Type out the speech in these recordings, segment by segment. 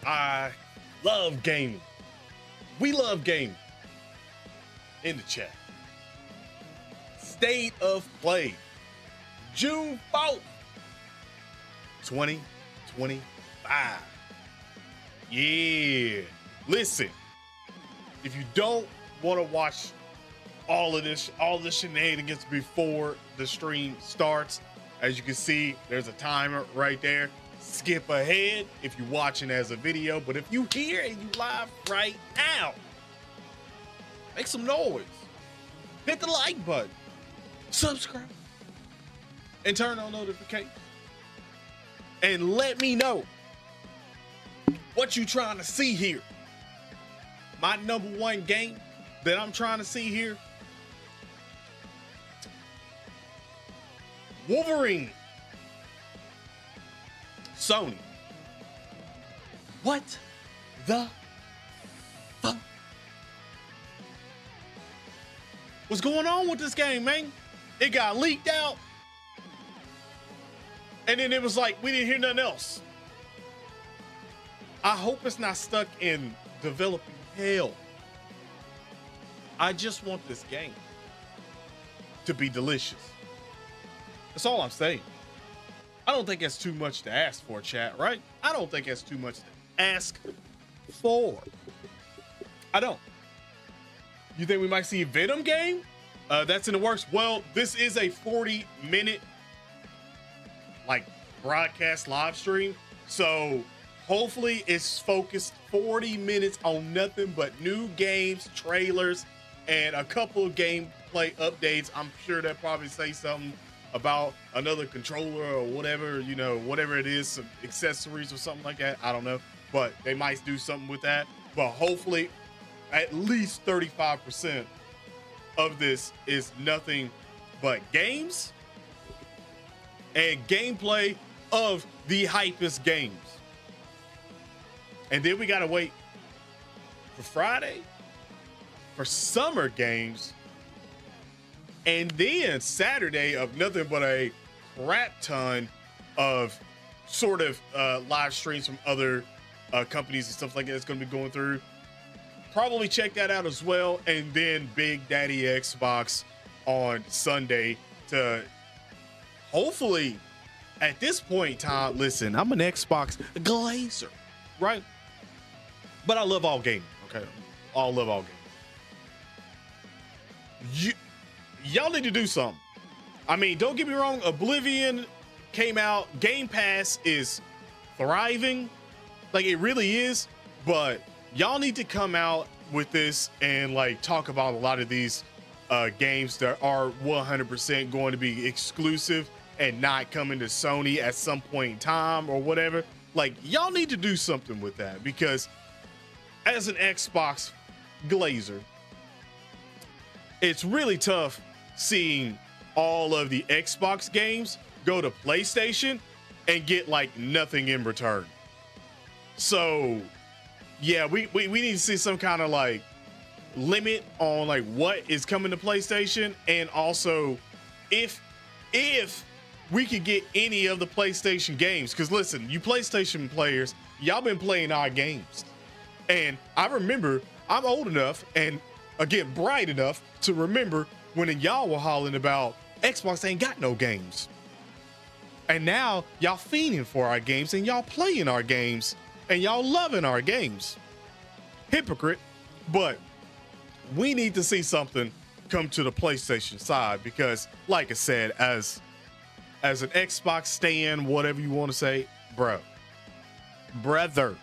I love gaming. We love gaming. In the chat. State of Play. June 4th, 2025. Yeah. Listen, if you don't want to watch all the shenanigans before the stream starts, as you can see, there's a timer right there. Skip ahead if you're watching as a video, but if you here and you live right now, make some noise. Hit the like button, subscribe, and turn on notifications. And let me know what you trying to see here. My number one game that I'm trying to see here, Wolverine. Sony. What the fuck? What's going on with this game, man? It got leaked out. And then it was like, we didn't hear nothing else. I hope it's not stuck in developing hell. I just want this game to be delicious. That's all I'm saying. I don't think that's too much to ask for, chat, right? I don't think that's too much to ask for. I don't. You think we might see a Venom game? That's in the works. Well, this is a 40-minute like broadcast live stream. So hopefully it's focused 40 minutes on nothing but new games, trailers, and a couple of gameplay updates. I'm sure they'll probably say something about another controller or whatever, you know, whatever it is, some accessories or something like that. I don't know, but they might do something with that. But hopefully at least 35% of this is nothing but games and gameplay of the hypest games. And then we gotta wait for Friday for summer games, and then Saturday of nothing but a crap ton of sort of live streams from other companies and stuff like that that's going to be going through. Probably check that out as well. And then Big Daddy Xbox on Sunday to hopefully, at this point in time, listen, I'm an Xbox glazer, right? But I love all gaming, okay? I love all gaming. Y'all need to do something. I mean, don't get me wrong. Oblivion came out. Game Pass is thriving. Like, it really is. But y'all need to come out with this and like talk about a lot of these games that are 100% going to be exclusive and not coming to Sony at some point in time or whatever. Like, y'all need to do something with that, because as an Xbox glazer, it's really tough seeing all of the Xbox games go to PlayStation and get like nothing in return. So yeah, we need to see some kind of like limit on like what is coming to PlayStation, and also if we could get any of the PlayStation games, because listen, you PlayStation players, y'all been playing our games, and I remember, I'm old enough and again bright enough to remember when y'all were hollering about Xbox ain't got no games, and now y'all fiending for our games and y'all playing our games and y'all loving our games. Hypocrite. But we need to see something come to the PlayStation side, because like I said, as an Xbox stan, whatever you want to say, brother,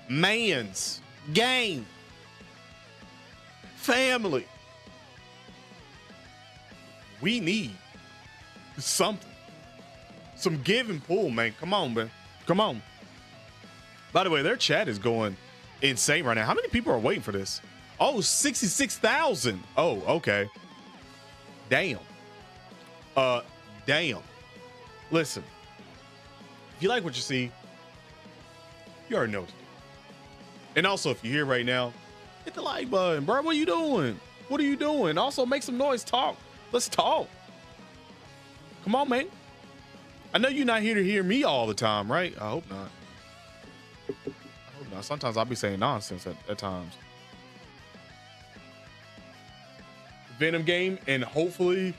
man's game, family, we need something, some give and pull, man. Come on, man. Come on. By the way, their chat is going insane right now. How many people are waiting for this? Oh, 66,000. Oh, okay. Damn. Damn. Listen, if you like what you see, you already know what to do. And also, if you're here right now, hit the like button, bro. What are you doing? What are you doing? Also, make some noise. Talk. Let's talk. Come on, man. I know you're not here to hear me all the time, right? I hope not. Now, sometimes I'll be saying nonsense at times. Venom game, and hopefully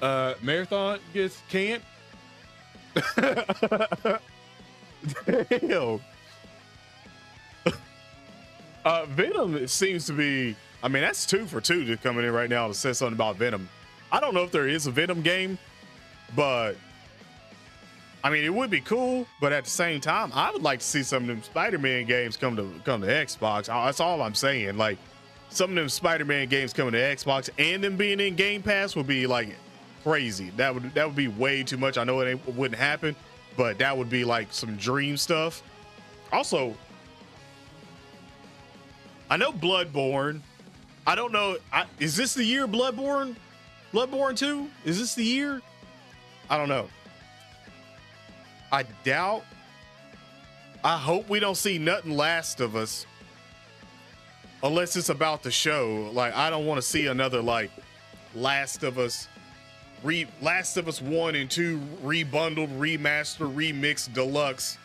Marathon gets canned. Damn. Venom seems to be, I mean, that's 2 for 2 just coming in right now to say something about Venom. I don't know if there is a Venom game, but I mean, it would be cool, but at the same time, I would like to see some of them Spider-Man games come to Xbox. That's all I'm saying. Like, some of them Spider-Man games coming to Xbox and them being in Game Pass would be like crazy. That would be way too much. I know it wouldn't happen, but that would be like some dream stuff. Also, I know Bloodborne. I don't know. Is this the year Bloodborne? Bloodborne 2? Is this the year? I don't know. I doubt. I hope we don't see nothing Last of Us. Unless it's about the show. Like, I don't want to see another, like, Last of Us 1 and 2 rebundled, remastered, remixed, deluxe,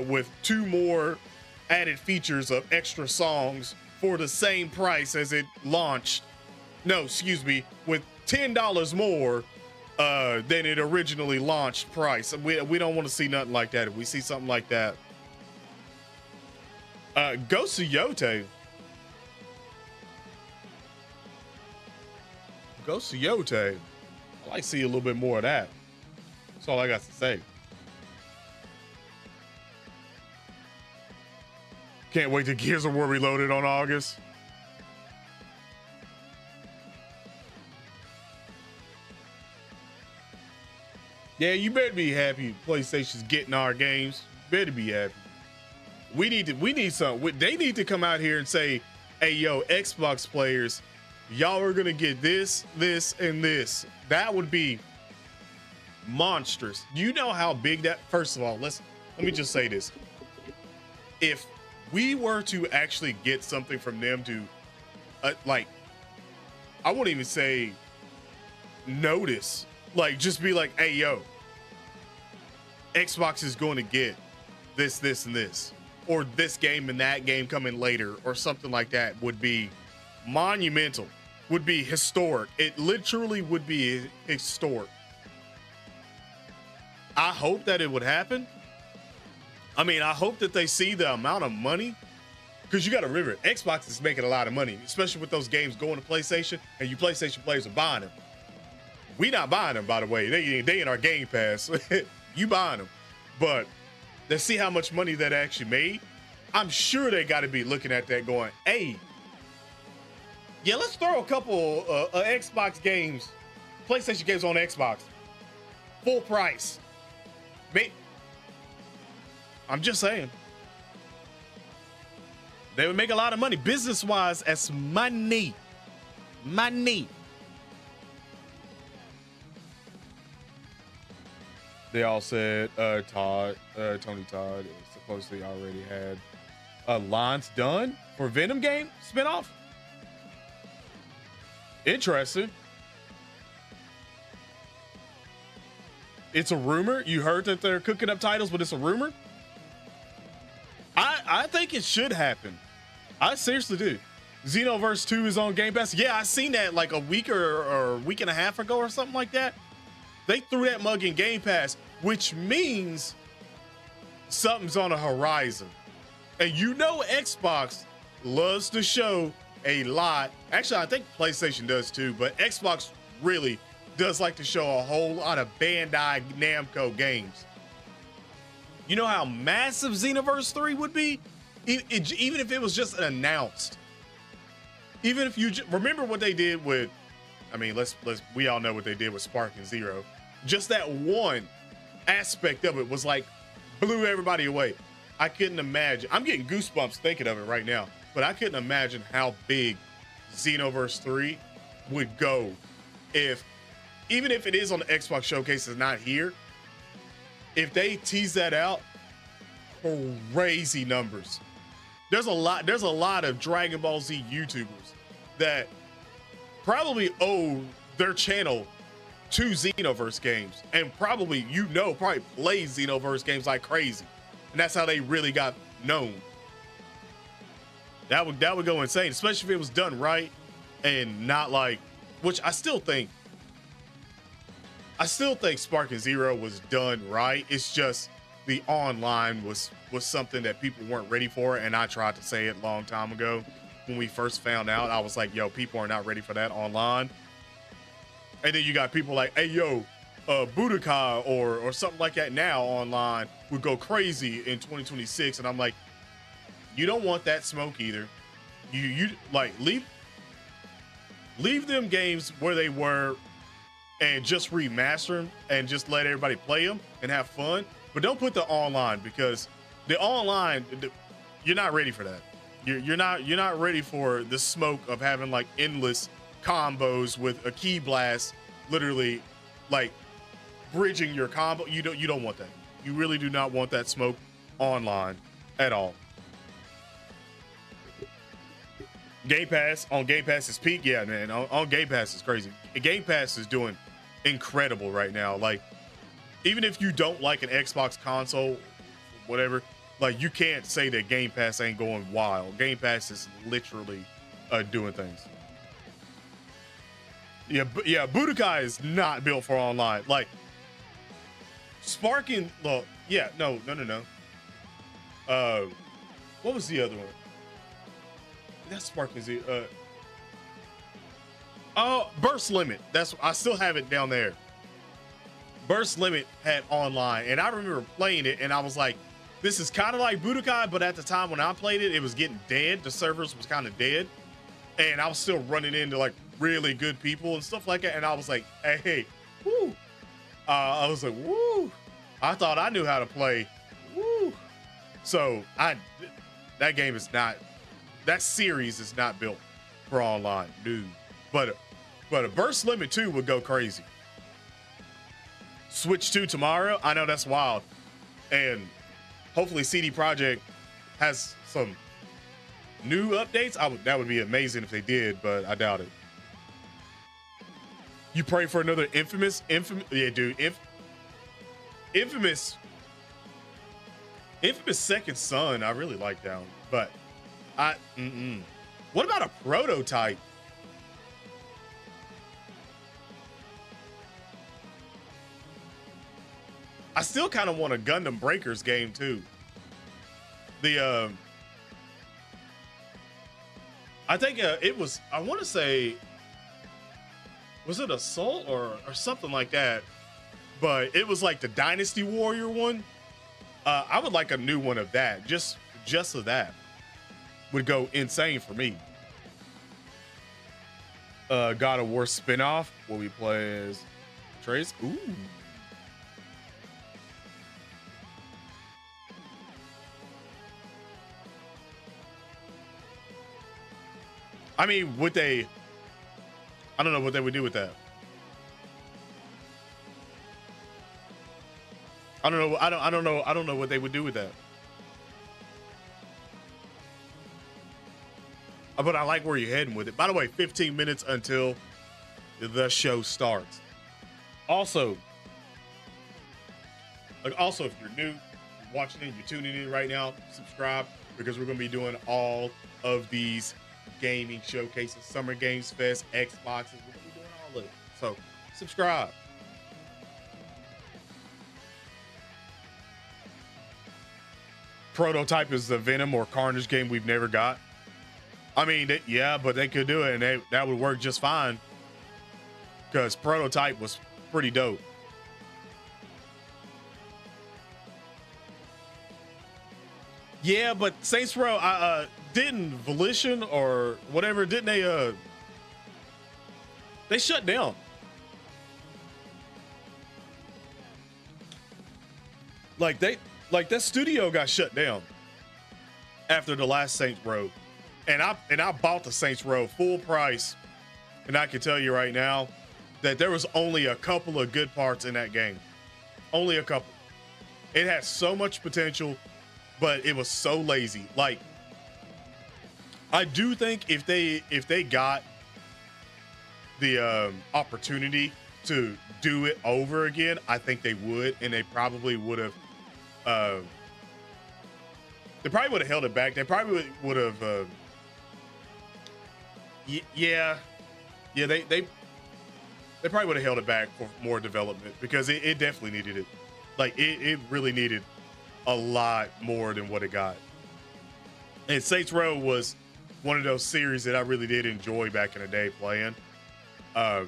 with 2 more added features of extra songs for the same price as it launched. No, excuse me, with $10 more than it originally launched price. We don't want to see nothing like that. If we see something like that, Ghost of Yote. Ghost of Yote. I like to see a little bit more of that. That's all I got to say. Can't wait to Gears of War Reloaded on August. Yeah, you better be happy PlayStation's getting our games. Better be happy. We need something. They need to come out here and say, hey, yo, Xbox players, y'all are gonna get this, and this. That would be monstrous. You know how big that, first of all, let me just say this. If we were to actually get something from them to, like, I wouldn't even say notice, like, just be like, hey, yo, Xbox is going to get this, and this, or this game and that game coming later, or something like that, would be monumental, would be historic. It literally would be historic. I hope that it would happen. I mean, I hope that they see the amount of money, because you got to remember, Xbox is making a lot of money, especially with those games going to PlayStation, and you PlayStation players are buying them. We not buying them, by the way. They in our Game Pass. You buying them. But let's see how much money that actually made. I'm sure they got to be looking at that going, hey, yeah, let's throw a couple Xbox games, PlayStation games on Xbox. Full price. I'm just saying. They would make a lot of money. Business-wise, as money. Money. They all said Tony Todd supposedly already had lines done for Venom game spinoff. Interesting. It's a rumor. You heard that they're cooking up titles, but it's a rumor. I think it should happen. I seriously do. Xenoverse 2 is on Game Pass. Yeah, I seen that like a week or a week and a half ago or something like that. They threw that mug in Game Pass, which means something's on the horizon. And you know Xbox loves to show a lot. Actually, I think PlayStation does too, but Xbox really does like to show a whole lot of Bandai Namco games. You know how massive Xenoverse 3 would be? Even if it was just announced. Even if you remember what they did with, I mean, we all know what they did with Spark and Zero. Just that one aspect of it was like, blew everybody away. I couldn't imagine. I'm getting goosebumps thinking of it right now, but I couldn't imagine how big Xenoverse 3 would go even if it is on the Xbox Showcase, it's not here. If they tease that out, crazy numbers. There's a lot of Dragon Ball Z YouTubers that probably owe their channel to Xenoverse games, and probably play Xenoverse games like crazy. And that's how they really got known. That would go insane, especially if it was done right and not like, which I still think Sparking Zero was done right. It's just the online was something that people weren't ready for, and I tried to say it a long time ago when we first found out. I was like, yo, people are not ready for that online. And then you got people like, hey, yo, Budokai or something like that now online would go crazy in 2026, and I'm like, you don't want that smoke either. You like leave them games where they were and just remaster them and just let everybody play them and have fun. But don't put the online, because the online, you're not ready for that. You're not ready for the smoke of having like endless combos with a key blast, literally like bridging your combo. You don't want that. You really do not want that smoke online at all. Game Pass on Game Pass's peak, yeah, man. On Game Pass is crazy. Game Pass is doing incredible right now. Like, even if you don't like an Xbox console, whatever, like, you can't say that Game Pass ain't going wild. Game Pass is literally doing things. Yeah, Budokai is not built for online. Like, Sparking, well, yeah, no. What was the other one? That's Sparking Z. Oh, Burst Limit. I still have it down there. Burst Limit had online, and I remember playing it, and I was like, this is kind of like Budokai, but at the time when I played it, it was getting dead. The servers was kind of dead, and I was still running into like really good people and stuff like that, and I was like, hey, woo. I was like, woo. I thought I knew how to play. Woo. So that series is not built for online, dude. But a Burst Limit 2 would go crazy. Switch 2 tomorrow. I know that's wild. And hopefully CD Projekt has some new updates. That would be amazing if they did, but I doubt it. You pray for another Infamous? Yeah, dude. Infamous Second Son, I really like that one. But what about a Prototype? I still kind of want a Gundam Breakers game too. I think it was, I want to say, was it Assault or something like that? But it was like the Dynasty Warrior one. I would like a new one of that. Just of that would go insane for me. God of War spinoff where we play as Trace. Ooh. I mean, I don't know what they would do with that. I don't know. I don't know what they would do with that. But I like where you're heading with it. By the way, 15 minutes until the show starts. Also, if you're new, you're watching it, you're tuning in right now, subscribe, because we're going to be doing all of these gaming showcases, Summer Games Fest, Xboxes. We're going to be doing all of it. So, subscribe. Prototype is the Venom or Carnage game we've never got. I mean, yeah, but they could do it, and that would work just fine. Because Prototype was pretty dope. Yeah, but Saints Row, didn't Volition or whatever, didn't they shut down. Like that studio got shut down after the last Saints Row. And I bought the Saints Row full price, and I can tell you right now that there was only a couple of good parts in that game. Only a couple. It has so much potential, but it was so lazy. Like, I do think if they got the opportunity to do it over again, I think they would, and they probably would have. They probably would have held it back. They probably would have Yeah, yeah. They probably would have held it back for more development because it definitely needed it. Like it really needed a lot more than what it got. And Saints Row was one of those series that I really did enjoy back in the day playing. Uh,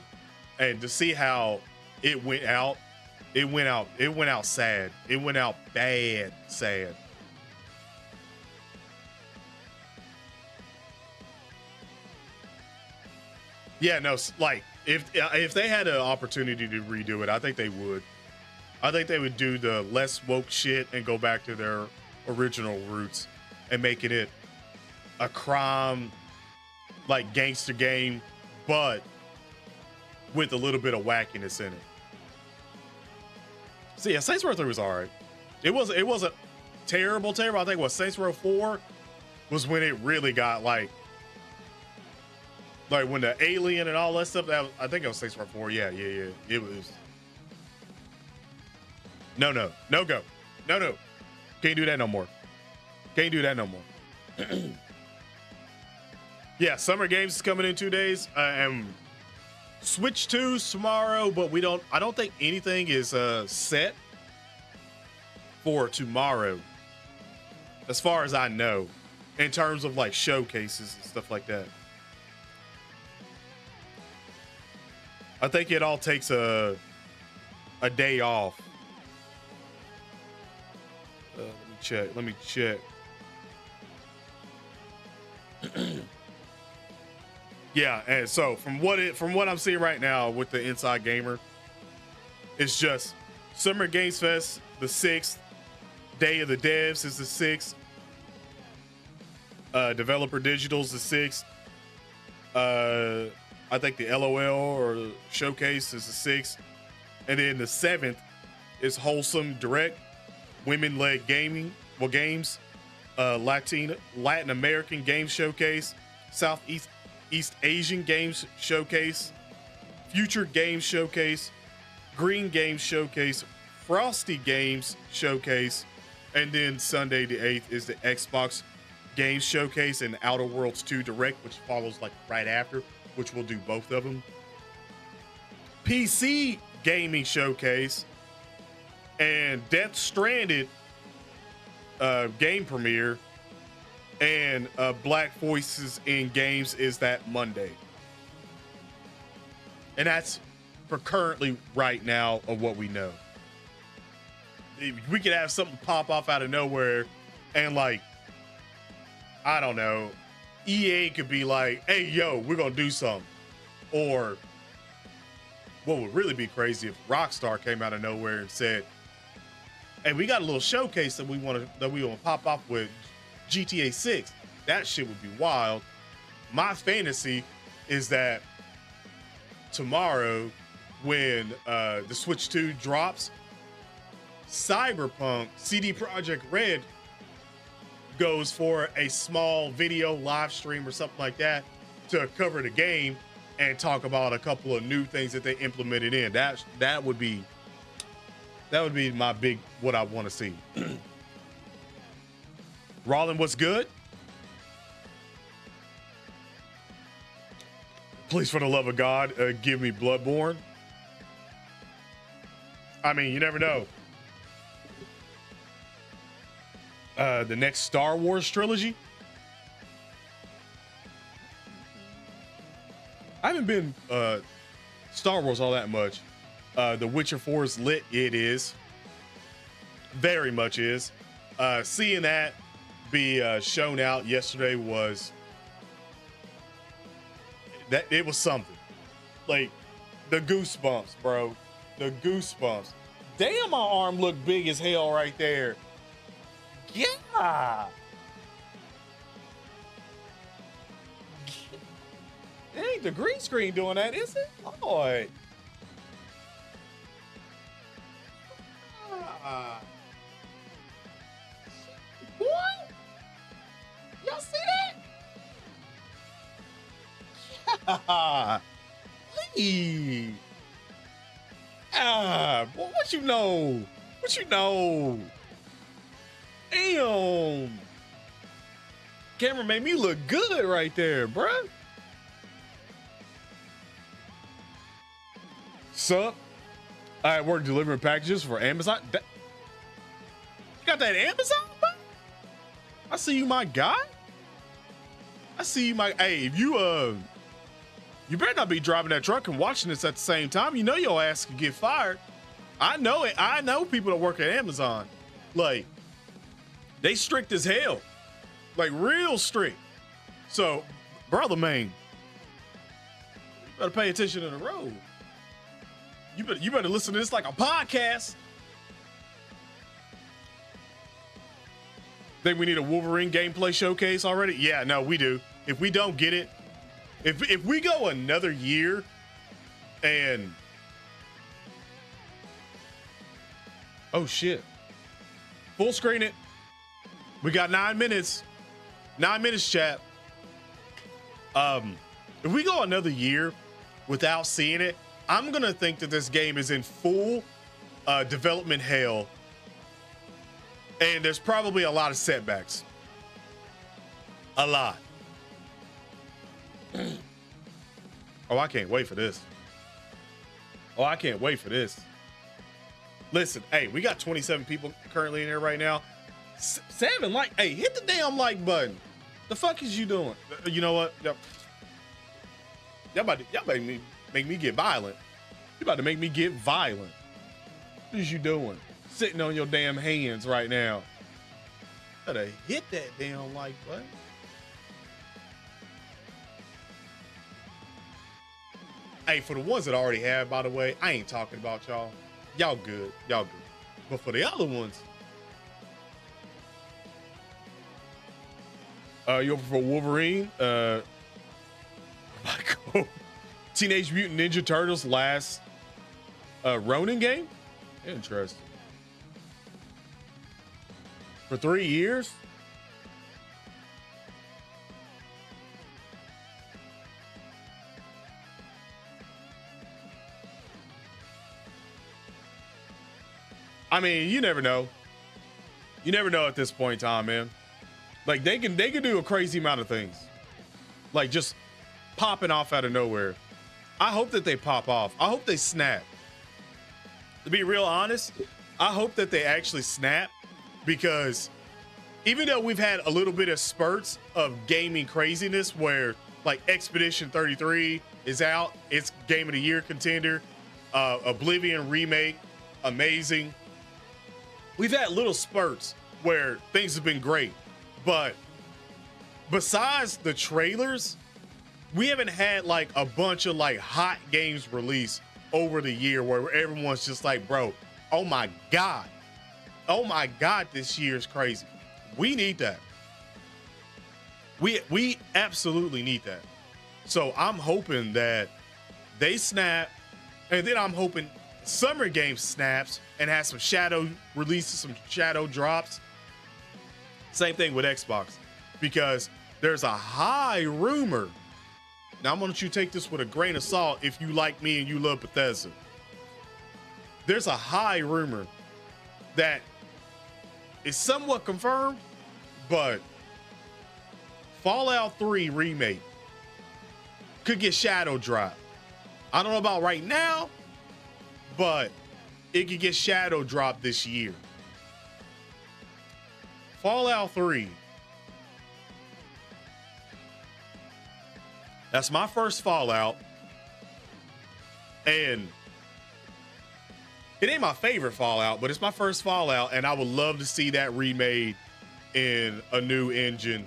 and to see how it went out, it went out sad. It went out bad, sad. Yeah, no, like if they had an opportunity to redo it, I think they would. I think they would do the less woke shit and go back to their original roots and making it a crime like gangster game, but with a little bit of wackiness in it. So yeah, Saints Row 3 was alright. It wasn't terrible. I think what Saints Row 4 was when it really got like when the alien and all that stuff. I think it was Saints Row 4. Yeah. It was. No go. No. Can't do that no more. Yeah, Summer Games is coming in 2 days. And Switch 2 tomorrow, but I don't think anything is set for tomorrow, as far as I know, in terms of like showcases and stuff like that. I think it all takes a day off. Let me check. Yeah, and so from what I'm seeing right now with the Inside Gamer, it's just Summer Games Fest the 6th, Day of the Devs is the 6th, Developer Digital's the 6th, I think the LOL or Showcase is the 6th, and then the 7th is Wholesome Direct, Women-Led Games, Latin American Games Showcase, Southeast East Asian Games Showcase, Future Games Showcase, Green Games Showcase, Frosty Games Showcase, and then Sunday the 8th is the Xbox Games Showcase and Outer Worlds 2 Direct, which follows like right after, which we'll do both of them. PC Gaming Showcase and Death Stranded game premiere and Black Voices in Games is that Monday. And that's for currently right now of what we know. We could have something pop off out of nowhere and like, I don't know, EA could be like, hey, yo, we're going to do something. Or what would really be crazy if Rockstar came out of nowhere and said, hey, we got a little showcase that we want to pop off with GTA 6. That shit would be wild. My fantasy is that tomorrow when the Switch 2 drops, Cyberpunk CD Projekt Red goes for a small video live stream or something like that to cover the game and talk about a couple of new things that they implemented in. That would be my big what I want to see. Rollin, what's good? Please, for the love of God, give me Bloodborne. I mean, you never know. The next Star Wars trilogy. I haven't been Star Wars all that much. The Witcher 4 is lit. It is. Very much is. Seeing that be shown out yesterday was that it was something. Like the goosebumps, bro. The goosebumps. Damn, my arm looked big as hell right there. Yeah. It ain't the green screen doing that, is it? Lord. What? Y'all see that? Yeah. Please. Boy, what you know? What you know? Damn. Camera made me look good right there, bruh. Sup? I work delivering packages for Amazon. You got that Amazon, bro? I see you, my guy. I see you, my. Hey, if you better not be driving that truck and watching this at the same time. You know your ass could get fired. I know it. I know people that work at Amazon. Like, they strict as hell. Like, real strict. So, brother, man, you better pay attention to the road. You better listen to this like a podcast. Think we need a Wolverine gameplay showcase already? Yeah, no, we do. If we don't get it, if we go another year and oh shit, full screen it. We got 9 minutes. 9 minutes, chat. If we go another year without seeing it, I'm gonna think that this game is in full development hell, and there's probably a lot of setbacks. A lot. Oh, I can't wait for this. Oh, I can't wait for this. Listen, hey, we got 27 people currently in here right now. 7 like, hey, hit the damn like button. The fuck is you doing? You know what? Y'all make me get violent. You about to make me get violent. What is you doing? Sitting on your damn hands right now. Gotta hit that damn like button. Hey, for the ones that already have, by the way, I ain't talking about y'all. Y'all good. Y'all good. But for the other ones, you over for Wolverine? Michael. Teenage Mutant Ninja Turtles last Ronin game? Interesting. For 3 years? I mean, you never know. You never know at this point in time, man. Like they can do a crazy amount of things. Like just popping off out of nowhere. I hope that they pop off. I hope they snap. To be real honest, I hope that they actually snap, because even though we've had a little bit of spurts of gaming craziness where like Expedition 33 is out, it's Game of the Year contender, Oblivion remake, amazing. We've had little spurts where things have been great, but besides the trailers, we haven't had like a bunch of like hot games released over the year where everyone's just like, bro, oh my God, this year is crazy. We need that. We absolutely need that. So I'm hoping that they snap, and then I'm hoping Summer Game snaps and has some shadow releases, some shadow drops. Same thing with Xbox, because there's a high rumor. Now, I'm going to take this with a grain of salt if you like me and you love Bethesda. There's a high rumor that is somewhat confirmed, but Fallout 3 remake could get shadow dropped. I don't know about right now, but it could get shadow dropped this year. Fallout 3. That's my first Fallout. And it ain't my favorite Fallout, but it's my first Fallout, and I would love to see that remade in a new engine,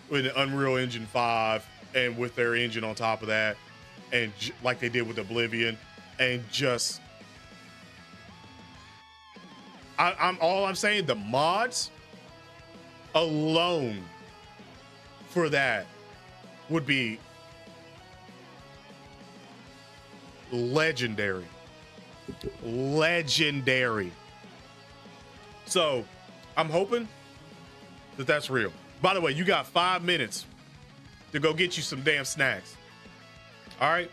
with the Unreal Engine 5, and with their engine on top of that, and like they did with Oblivion, and just I'm saying the mods alone for that would be legendary. So I'm hoping that that's real. By the way, you got 5 minutes to go get you some damn snacks. All right,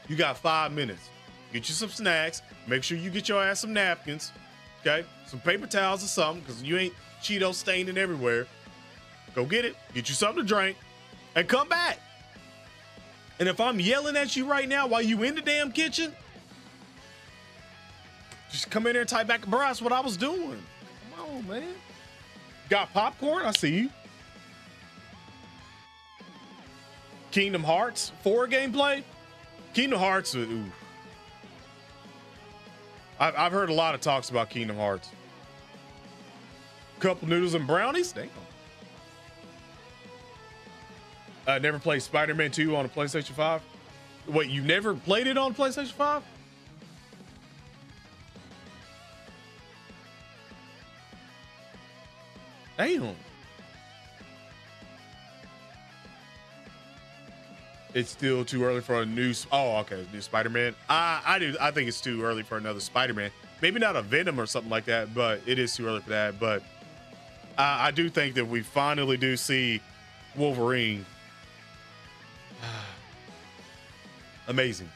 you got 5 minutes. Get you some snacks. Make sure you get your ass some napkins. Okay, some paper towels or something, because you ain't Cheetos staining everywhere. Go get it. Get you something to drink, and come back. And if I'm yelling at you right now while you in the damn kitchen, Just come in there and type back, bro. That's what I was doing. Come on, man. Got popcorn? I see you. Kingdom Hearts 4 gameplay. Kingdom Hearts. Ooh. I've heard a lot of talks about Kingdom Hearts. Couple noodles and brownies. Damn. Never played Spider-Man 2 on a PlayStation 5. Wait, you never played it on PlayStation 5? Damn. It's still too early for a new. Oh, okay, new Spider-Man. I think it's too early for another Spider-Man. Maybe not a Venom or something like that, but it is too early for that. But I do think that we finally do see Wolverine. Amazing.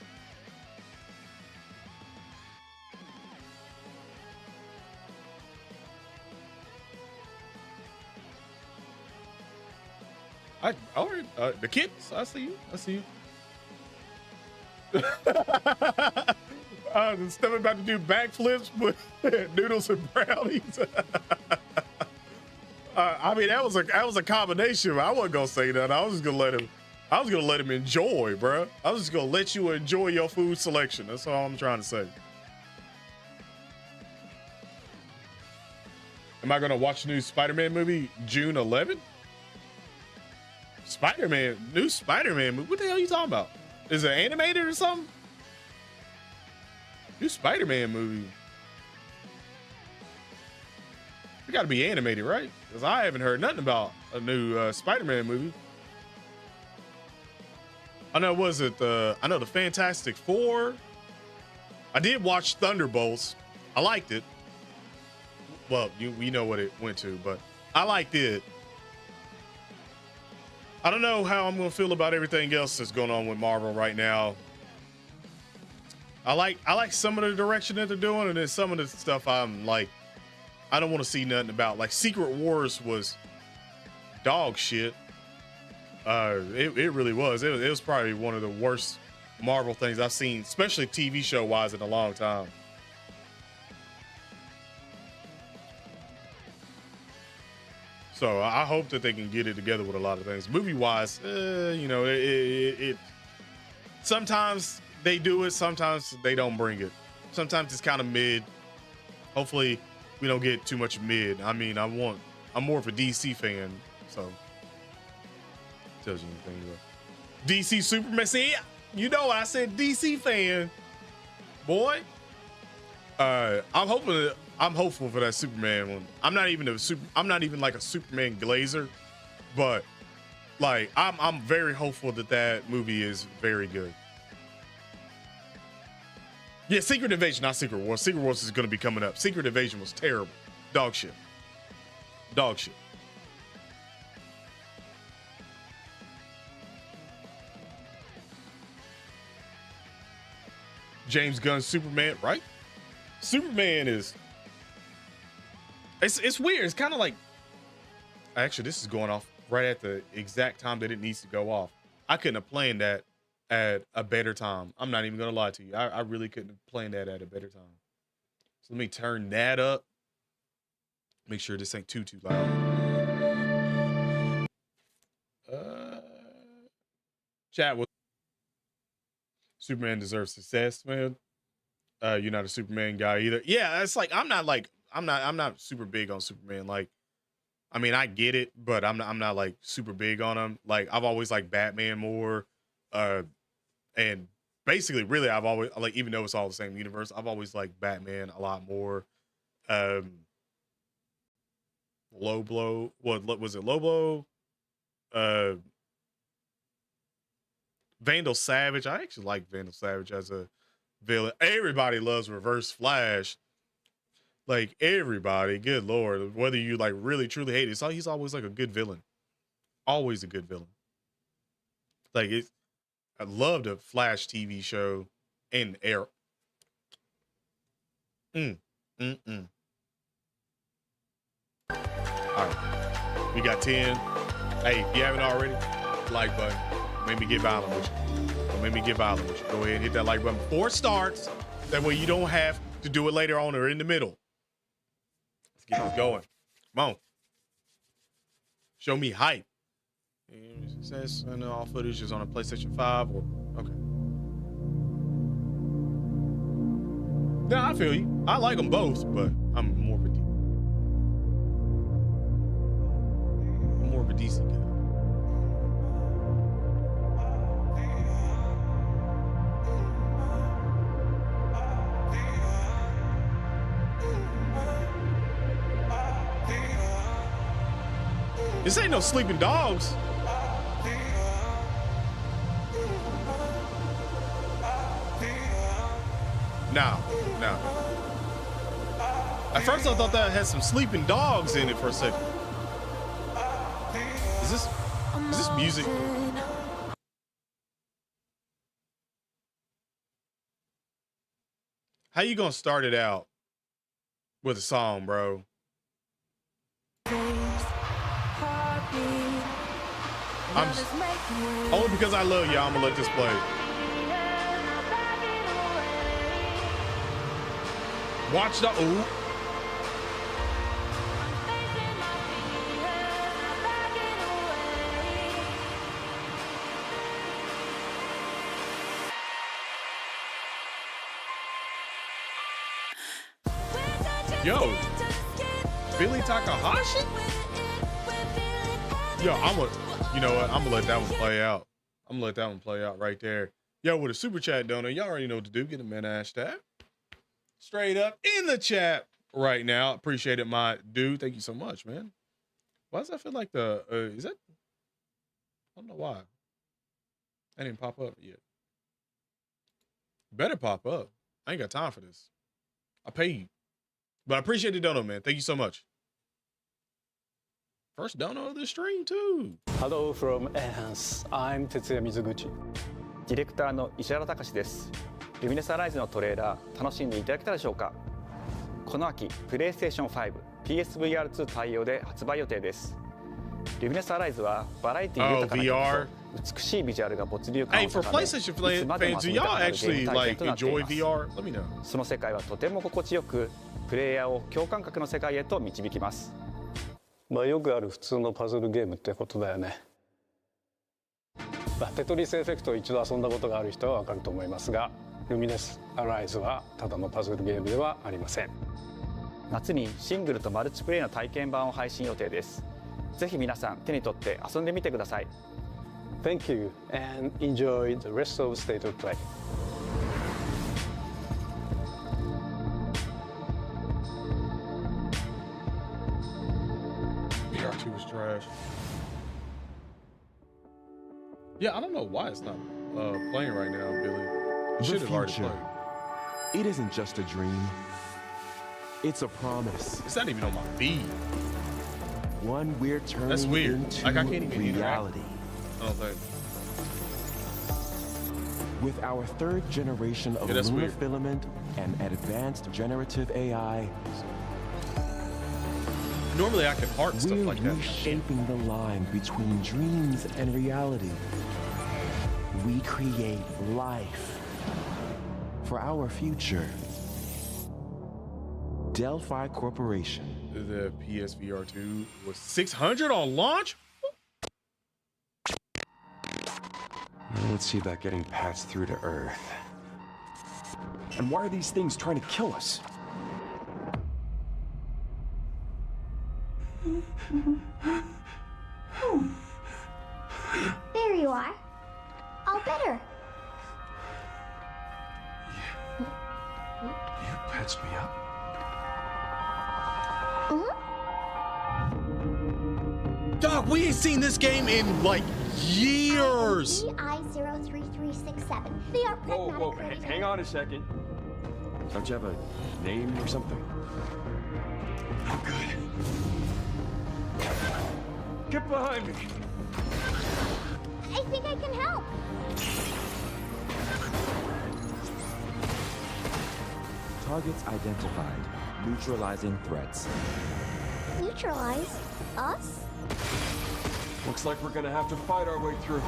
All right, the kids. I see you. I see you. Steph about to do backflips with noodles and brownies. I mean, that was a combination. I wasn't gonna say that. I was just gonna let him. I was gonna let him enjoy, bro. I was just gonna let you enjoy your food selection. That's all I'm trying to say. Am I gonna watch the new Spider-Man movie June 11th? Spider-Man, new Spider-Man movie. What the hell are you talking about? Is it animated or something? New Spider-Man movie. It got to be animated, right? Because I haven't heard nothing about a new Spider-Man movie. I know, I know the Fantastic Four. I did watch Thunderbolts. I liked it. Well, we know what it went to, but I liked it. I don't know how I'm gonna feel about everything else that's going on with Marvel right now. I like some of the direction that they're doing, and then some of the stuff I'm like, I don't want to see nothing about. Like Secret Wars was dog shit. It really was. It was probably one of the worst Marvel things I've seen, especially TV show wise, in a long time. So I hope that they can get it together with a lot of things. Movie wise, you know, it sometimes they do it, sometimes they don't bring it. Sometimes it's kind of mid. Hopefully we don't get too much mid. I mean, I'm more of a DC fan, so tells you anything. DC Superman. See, you know, I said DC fan, boy. I'm hopeful for that Superman one. I'm not even like a Superman glazer, but like I'm very hopeful that movie is very good. Yeah, Secret Invasion, not Secret Wars. Secret Wars is going to be coming up. Secret Invasion was terrible. Dog shit. Dog shit. James Gunn's Superman, right? Superman is... It's weird. It's kind of like... Actually, this is going off right at the exact time that it needs to go off. I couldn't have planned that at a better time. I'm not even going to lie to you. I really couldn't have planned that at a better time. So let me turn that up. Make sure this ain't too loud. Chat with Superman deserves success, man. You're not a Superman guy either. Yeah, it's like I'm not super big on Superman. Like, I mean, I get it, but I'm not like super big on him. Like, I've always liked Batman more. And basically, really, I've always like, even though it's all the same universe, I've always liked Batman a lot more. Low Blow. What was it? Low Blow. Vandal Savage. I actually like Vandal Savage as a villain. Everybody loves Reverse Flash. Like, everybody, good lord. Whether you like really truly hate it, he's always like a good villain. Always a good villain. Like, I love the Flash TV show and Arrow. All right, we got 10. Hey, if you haven't already, like button. Made me get violent with you. Don't make me get violent with you. Go ahead and hit that like button before it starts. That way you don't have to do it later on or in the middle. Let's get this going. Come on. Show me hype. Success and all footage is on a PlayStation 5 or okay. Nah, I feel you. I like them both, but I'm more of a DC guy. This ain't no sleeping dogs. No. At first I thought that had some sleeping dogs in it for a second. Is this music? How you gonna start it out with a song, bro? Only because I love y'all, I'm gonna let this play. Watch the ooh. Yo, Billy Takahashi? Yo, you know what? I'm gonna let that one play out. I'm gonna let that one play out right there. Yo, with a super chat donor, y'all already know what to do. Get a man hashtag straight up in the chat right now. Appreciate it, my dude. Thank you so much, man. Why does that feel like the is that? I don't know why. I didn't pop up yet. Better pop up. I ain't got time for this. I pay you. But I appreciate the dono, man. Thank you so much. First dono of the stream, too. Hello from Enhance. I'm Tetsuya Mizuguchi. ディレクターの石原隆です。ルミネスアライズのトレーラー、楽しんでいただけたでしょうか。この秋、PlayStation 5、PSVR2 対応で発売予定です。ルミネスアライズはバラエティ豊かな曲と美しいビジュアルが没入感を高め、いつまでも遊びたくなるゲーム体験となっています。その世界はとても心地よく、プレイヤーを共感覚の世界へと導きます。まあよくある普通のパズルゲームってことだよね。テトリスエフェクトを一度遊んだことがある人はわかると思いますが、ルミネスアライズはただのパズルゲームではありません。夏にシングルとマルチプレイの体験版を配信予定です。ぜひ皆さん手に取って遊んでみてください。Thank you and enjoy the rest of State of Play. VR2 was trash. Yeah, I don't know why it's not playing right now, Billy. It should have already played. It isn't just a dream. It's a promise. It's not even on my feed. One we're turning That's weird. into like I can't even reality. I don't think. With our third generation of lunar filament and advanced generative AI, normally I can heart stuff we're like that. reshaping the line between dreams and reality. We create life for our future. Delphi Corporation. The PSVR2 was 600 on launch? Let's see about getting patched through to Earth. And why are these things trying to kill us? There you are. All better. You patched me up? Dog, we ain't seen this game in like years. I03367. They are Pragmata. Whoa, hang on a second. Don't you have a name or something? Oh, good. Get behind me. I think I can help. Targets identified. Neutralizing threats. Neutralize us? Looks like we're gonna have to fight our way through.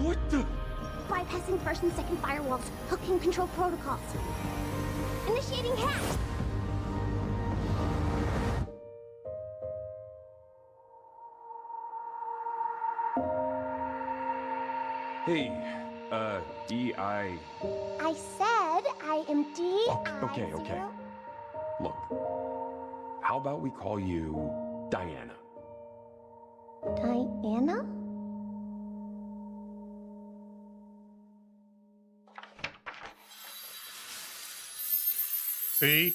What the? By bypassing first and second firewalls, hooking control protocols. Initiating hack. Hey, D.I. I said I am Okay. Look, how about we call you Diana? Diana? See?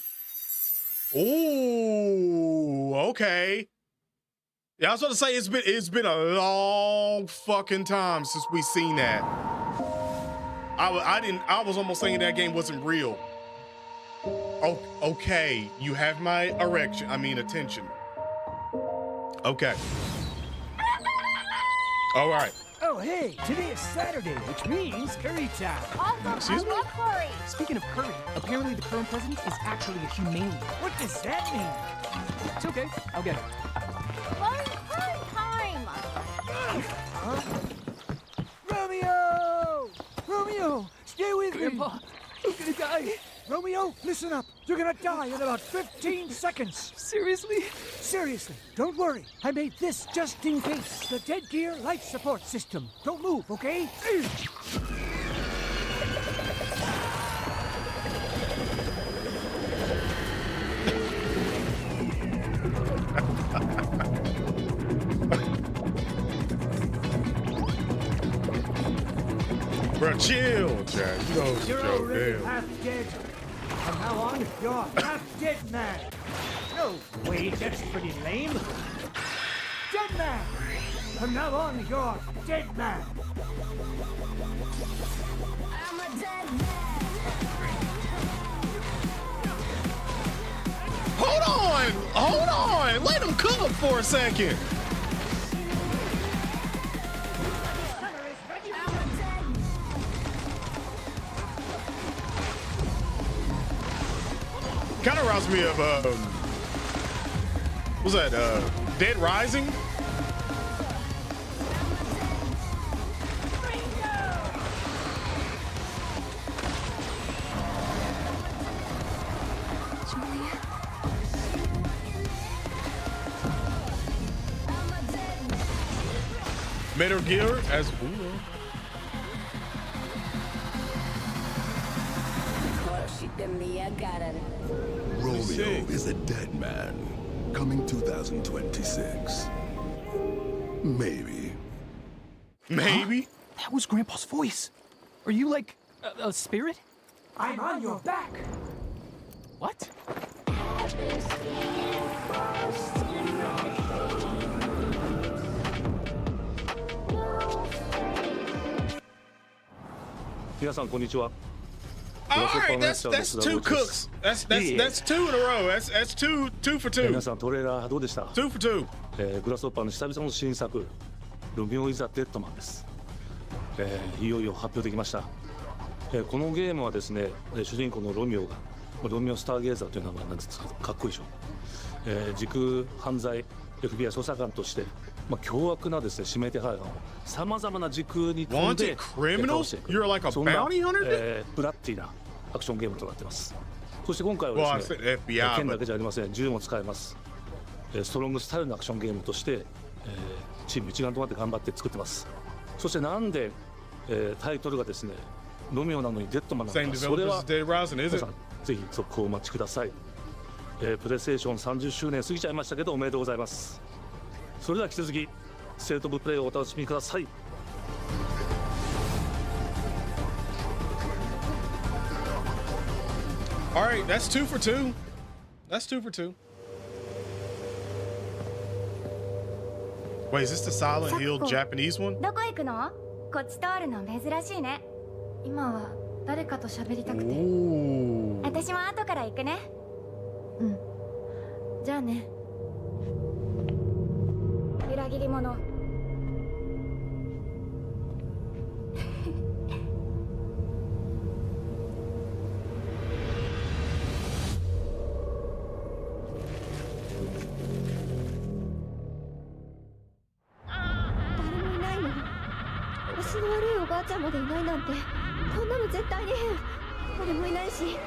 Ooh, okay. Yeah, I was about to say it's been a long fucking time since we seen that. I was almost thinking that game wasn't real. Oh, okay. You have my attention. Okay. All right. Oh, hey, today is Saturday, which means curry time. Awesome, Excuse I me? love curry. Speaking of curry, apparently the current president is actually a humane. What does that mean? It's okay, I'll get it. Curry time. Romeo! Romeo, stay with me. Grandpa, I'm gonna die. Romeo, listen up. You're gonna die in about 15 seconds. Seriously? Seriously, don't worry. I made this just in case. The Dead Gear life support system. Don't move, okay? Bro, chill, Chad. You know, You're Joe, already damn. half dead. From now on, you're half dead man. No, wait, that's pretty lame. Dead man. From now on, you're dead man. I'm a dead man. Hold on. Let him cook for a second. Kind of reminds me of what's that? Dead Rising. Metal Gear as Romeo is a dead man. Coming 2026. Maybe. maybe. That was Grandpa's voice. Are you like a spirit? I'm on your back. What? All right, that's two cooks. That's two in a row. That's two for two. 皆さんトレーラーどうでした、Two for two. グラスホッパーの久々の新作「ロミオ・イザ・デッドマン」です、いよいよ発表できました、このゲームはですね主人公のロミオがロミオ・スターゲーザーという名前なんですけどかっこいいでしょ、時空犯罪 FBI 捜査官として、凶悪なですね指名手配犯をさまざまな時空に飛んで Wanted criminals? You're like a そんな bounty hunter? ブラッディなアクションゲームとなっています。そして今回はですね Well, I said FBI, 剣だけじゃありません、銃も使えます。ストロングスタイルのアクションゲームとして、チーム一丸となって頑張って作ってます。そしてなんで、タイトルがですねロミオなのにデッドマンなの Same か、それ developers は as Dead Rising, 皆 is さ it? んぜひ続報をお待ちください。プレイステーション30周年過ぎちゃいましたけどおめでとうございます。それでは引き続きステートオブプレイをお楽しみください。All right, that's two for two. That's two for two. Wait, is this the Silent Hill Japanese one? どこ行くの？こっち通るの珍しいね。今は誰かと喋りたくて。 Ooh. 私も後から行くね。うん。じゃあね。裏切り者。誰もいないの？星の悪いおばあちゃんまでいないなんて、こんなの絶対に変。俺もいないし、気味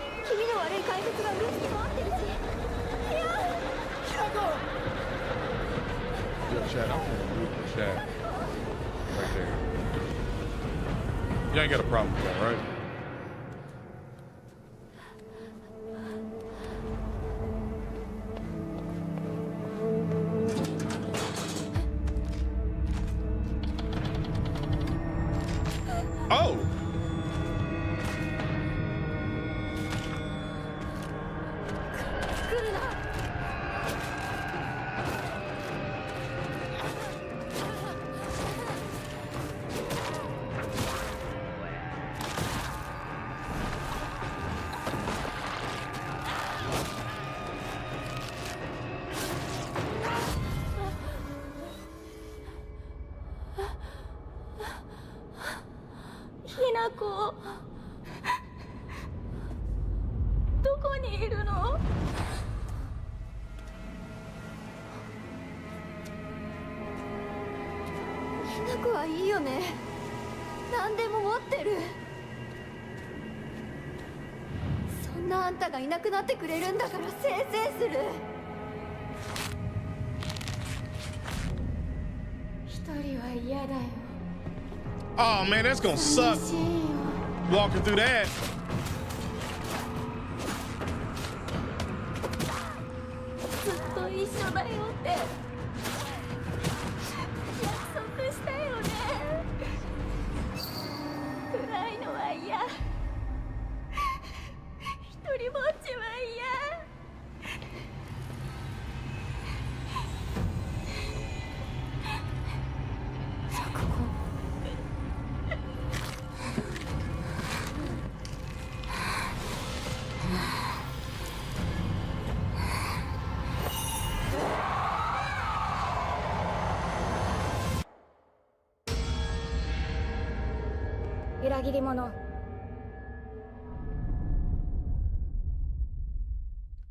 の悪い怪物がうろつき回ってるし。いや、ひなこ。Yo, Chad, I'm gonna move the chat right there. You ain't got a problem with that, right? Oh! Oh man, that's gonna suck walking through that.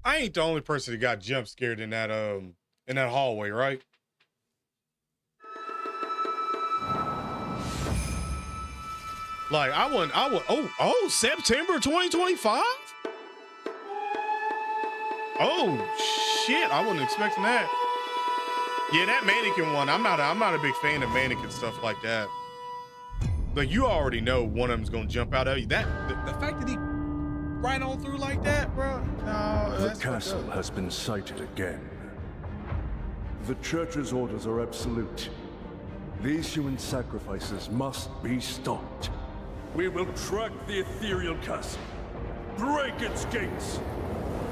I ain't the only person that got jump scared in that hallway, right? Like I would September 2025? Oh shit, I wasn't expecting that. Yeah, that mannequin one, I'm not a big fan of mannequin stuff like that. Like you already know one of them's gonna jump out at you. The fact that he right on through like that, bro. No, the castle has been sighted again. The church's orders are absolute. These human sacrifices must be stopped. We will track the ethereal castle, break its gates,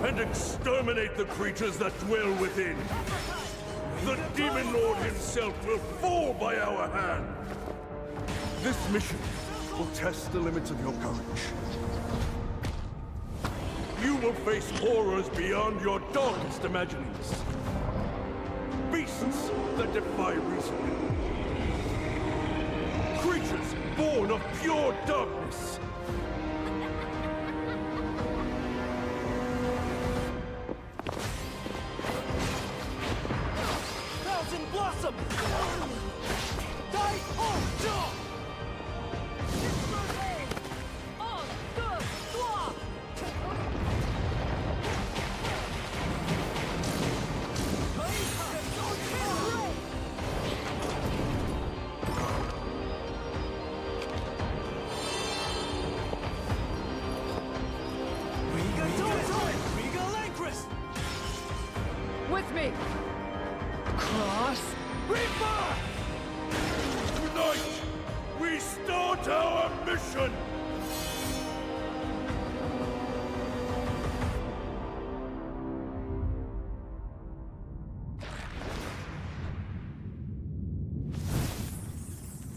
and exterminate the creatures that dwell within. The Demon Lord himself will fall by our hand. This mission will test the limits of your courage. You will face horrors beyond your darkest imaginings. Beasts that defy reason. Creatures born of pure darkness. Thousand Blossom! Die With me! Cross Reaper! Tonight, we start our mission!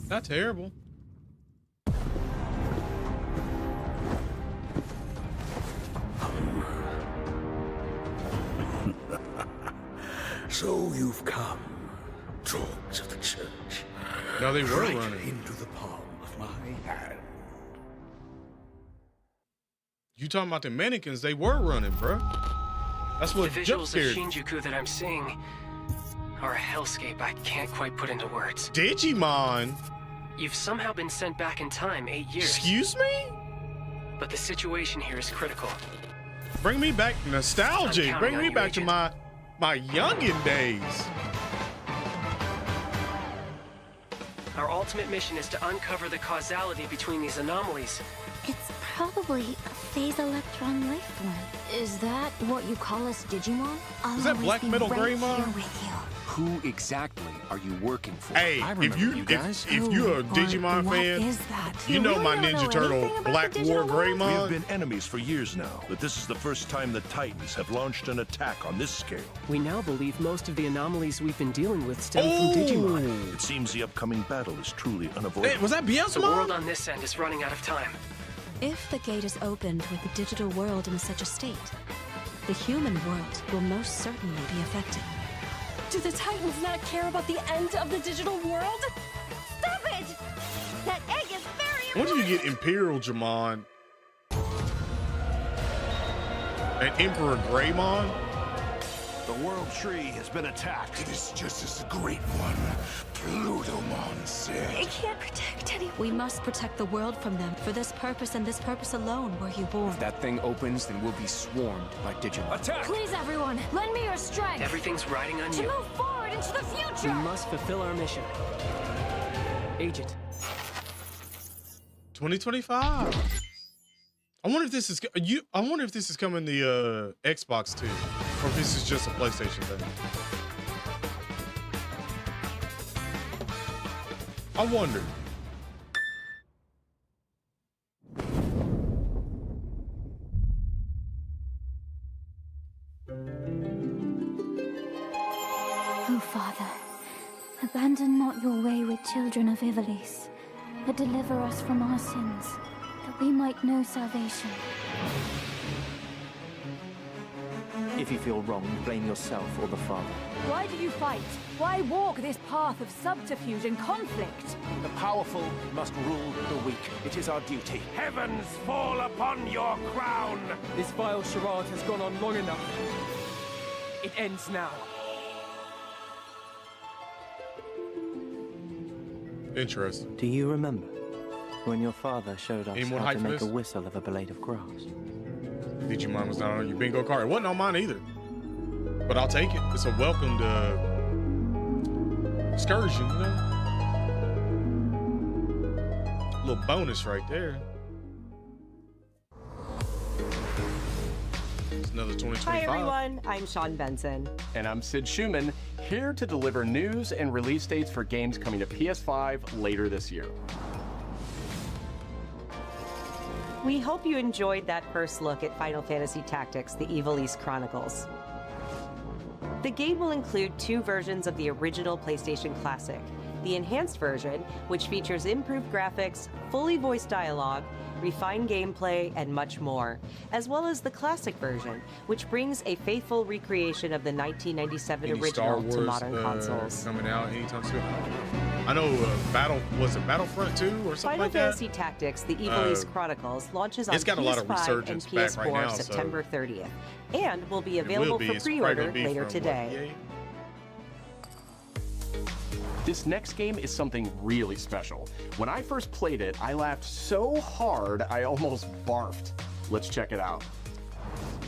Not terrible. So you've come, dogs of the church. No, they were right running into the palm of my hand. You talking about the mannequins? They were running, bro. That's what the jump visuals scared. of Shinjuku that I'm seeing are a hellscape I can't quite put into words. Digimon. You've somehow been sent back in time 8 years. Excuse me? But the situation here is critical. Bring me back nostalgic. Bring me back to my youngin' days. Our ultimate mission is to uncover the causality between these anomalies. It's probably a phase electron life form. Is that what you call us Digimon? Is that Black Metal Greymon? Who exactly are you working for? Hey, if you're a Digimon fan, you know my Ninja Turtle Black War Greymon. We have been enemies for years now, but this is the first time the Titans have launched an attack on this scale. We now believe most of the anomalies we've been dealing with stem from Digimon. It seems the upcoming battle is truly unavoidable. Hey, was that Bielsamon? The world on this end is running out of time. If the gate is opened with the digital world in such a state, the human world will most certainly be affected. Do the Titans not care about the end of the digital world? Stop it! That egg is very important! When do you get Imperial Jamon and Emperor Greymon? The World Tree has been attacked. It is just as the Great One, Plutomon, said. It can't protect anyone. We must protect the world from them. For this purpose and this purpose alone were you born. If that thing opens, then we'll be swarmed by Digimon. Attack! Please, everyone, lend me your strength. Everything's riding on to you. move forward into the future. We must fulfill our mission. Agent. 2025. I wonder if this is I wonder if this is coming the Xbox too, or if this is just a PlayStation thing. I wonder. Oh, Father, abandon not your wayward children of Ivalice, but deliver us from our sins, that we might know salvation. If you feel wrong, blame yourself or the Father. Why do you fight? Why walk this path of subterfuge and conflict? The powerful must rule the weak. It is our duty. Heavens fall upon your crown! This vile charade has gone on long enough. It ends now. Interesting. Do you remember when your father showed us Any more how hype to for make this? a whistle of a blade of grass? Digimon was not on your bingo card. It wasn't on mine either. But I'll take it. It's a welcomed excursion, you know? A little bonus right there. It's another 2025. Hi everyone, I'm Sean Benson. And I'm Sid Schumann, here to deliver news and release dates for games coming to PS5 later this year. We hope you enjoyed that first look at Final Fantasy Tactics: The Ivalice Chronicles. The game will include 2 versions of the original PlayStation Classic. The enhanced version, which features improved graphics, fully voiced dialogue, refined gameplay, and much more, as well as the classic version, which brings a faithful recreation of the 1997 Any Star original Wars, to modern consoles. coming out anytime soon? I know Battlefront 2 or something Final like that? Fantasy Tactics: The Ivalice Chronicles launches on it's got a lot of PS5 and resurgence back PS4 right now, so September 30th, and will be it will available be. for It's probably pre-order gonna be later from, today. This next game is something really special. When I first played it, I laughed so hard I almost barfed. Let's check it out.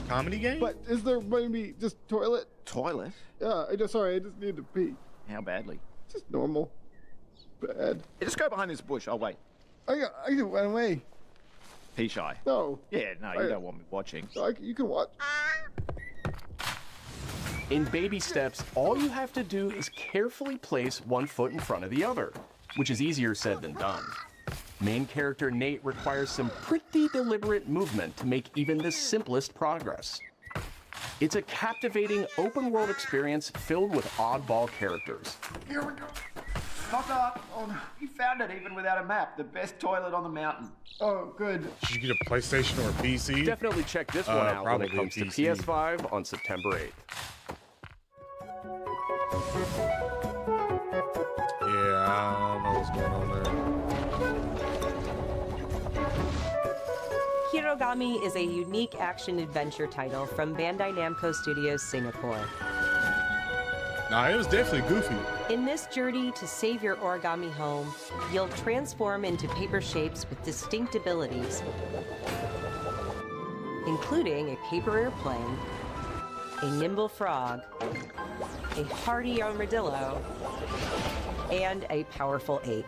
Comedy game? But is there maybe just toilet? Toilet? Yeah, I just need to pee. How badly? Just normal. Bad. Hey, just go behind this bush. I'll wait. I can run away. Pee shy. No. Yeah, no, you don't want me watching. You can watch. In baby steps, all you have to do is carefully place one foot in front of the other, which is easier said than done. Main character Nate requires some pretty deliberate movement to make even the simplest progress. It's a captivating open-world experience filled with oddball characters. Here we go. Knock up. Oh, you found it even without a map. The best toilet on the mountain. Oh, good. Should you get a PlayStation or a PC? Definitely check this one out when it probably comes to PC. PS5 on September 8th. Yeah, I don't know what's going on there. Hirogami is a unique action-adventure title from Bandai Namco Studios Singapore. Nah, it was definitely goofy. In this journey to save your origami home, you'll transform into paper shapes with distinct abilities, including a paper airplane, a nimble frog, a hardy armadillo, and a powerful ape.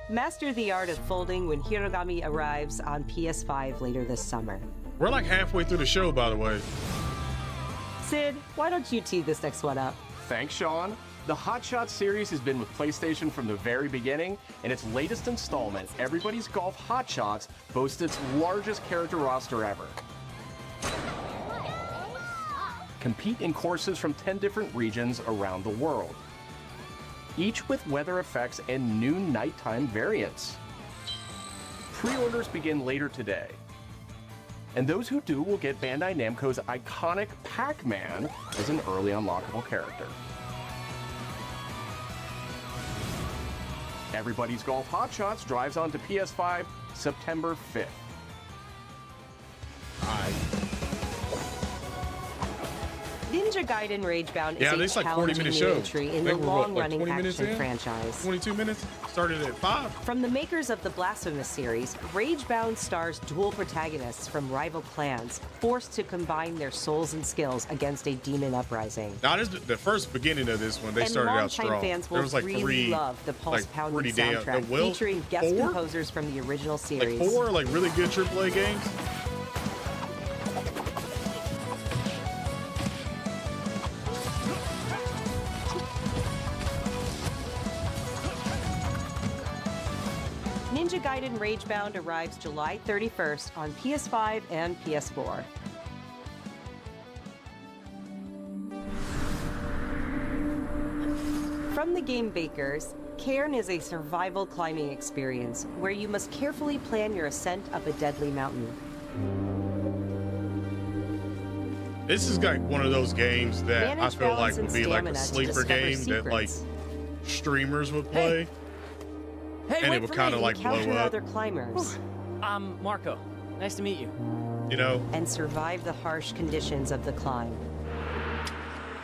Master the art of folding when Hirogami arrives on PS5 later this summer. We're like halfway through the show, by the way. Sid, why don't you tee this next one up? Thanks, Sean. The Hot Shots series has been with PlayStation from the very beginning, and its latest installment, Everybody's Golf Hot Shots, boasts its largest character roster ever. Compete in courses from 10 different regions around the world, each with weather effects and new nighttime variants. Pre-orders begin later today, and those who do will get Bandai Namco's iconic Pac-Man as an early unlockable character. Everybody's Golf Hot Shots drives onto PS5 September 5th. Ninja Gaiden Ragebound Yeah, is it's a like 40-minute challenging show. new entry in I the think we're, what, like long-running 20 minutes action in? franchise. 22 minutes? Started at 5. From the makers of the Blasphemous series, Ragebound stars dual protagonists from rival clans, forced to combine their souls and skills against a demon uprising. Now, this the first beginning of this one, they And started out longtime strong. fans will There was like really three, love the pulse-pounding soundtrack, well, featuring guest 4? composers from the original series. Like 4 like really good AAA games. Ninja Gaiden Ragebound arrives July 31st on PS5 and PS4. From the game bakers, Cairn is a survival climbing experience where you must carefully plan your ascent up a deadly mountain. This is like one of those games that Manage I feel like balance would and be like a stamina to sleeper discover game that like secrets. streamers would play. Hey, and wait it would for kind me. of like blow Encounter up. other climbers I'm Marco. Nice to meet you. You know? and survive the harsh conditions of the climb.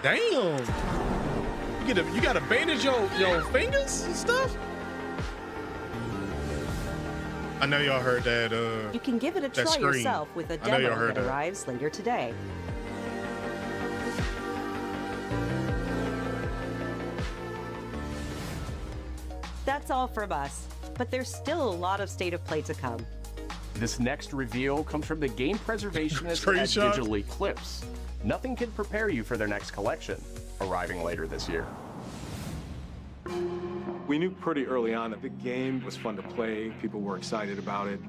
Damn. You gotta bandage your fingers and stuff? I know y'all heard that You can give it a that try scream. yourself with a I know y'all demo heard that that. arrives later today. That's all from us, but there's still a lot of State of Play to come. This next reveal comes from the game preservationist at Screenshot. Digital Eclipse. Nothing can prepare you for their next collection, arriving later this year. We knew pretty early on that the game was fun to play. People were excited about it.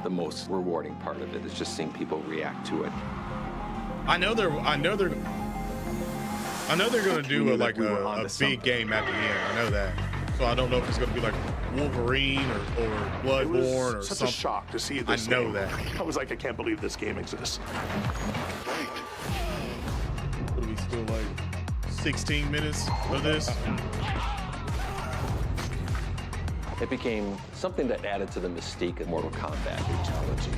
The most rewarding part of it is just seeing people react to it. I know they're gonna do a big game at the end. I know that. So I don't know if it's gonna be like Wolverine or Bloodborne or such something. a shock to see this I know game. that. I was like, I can't believe this game exists. What are we still like 16 minutes of this? It became something that added to the mystique of Mortal Kombat trilogy.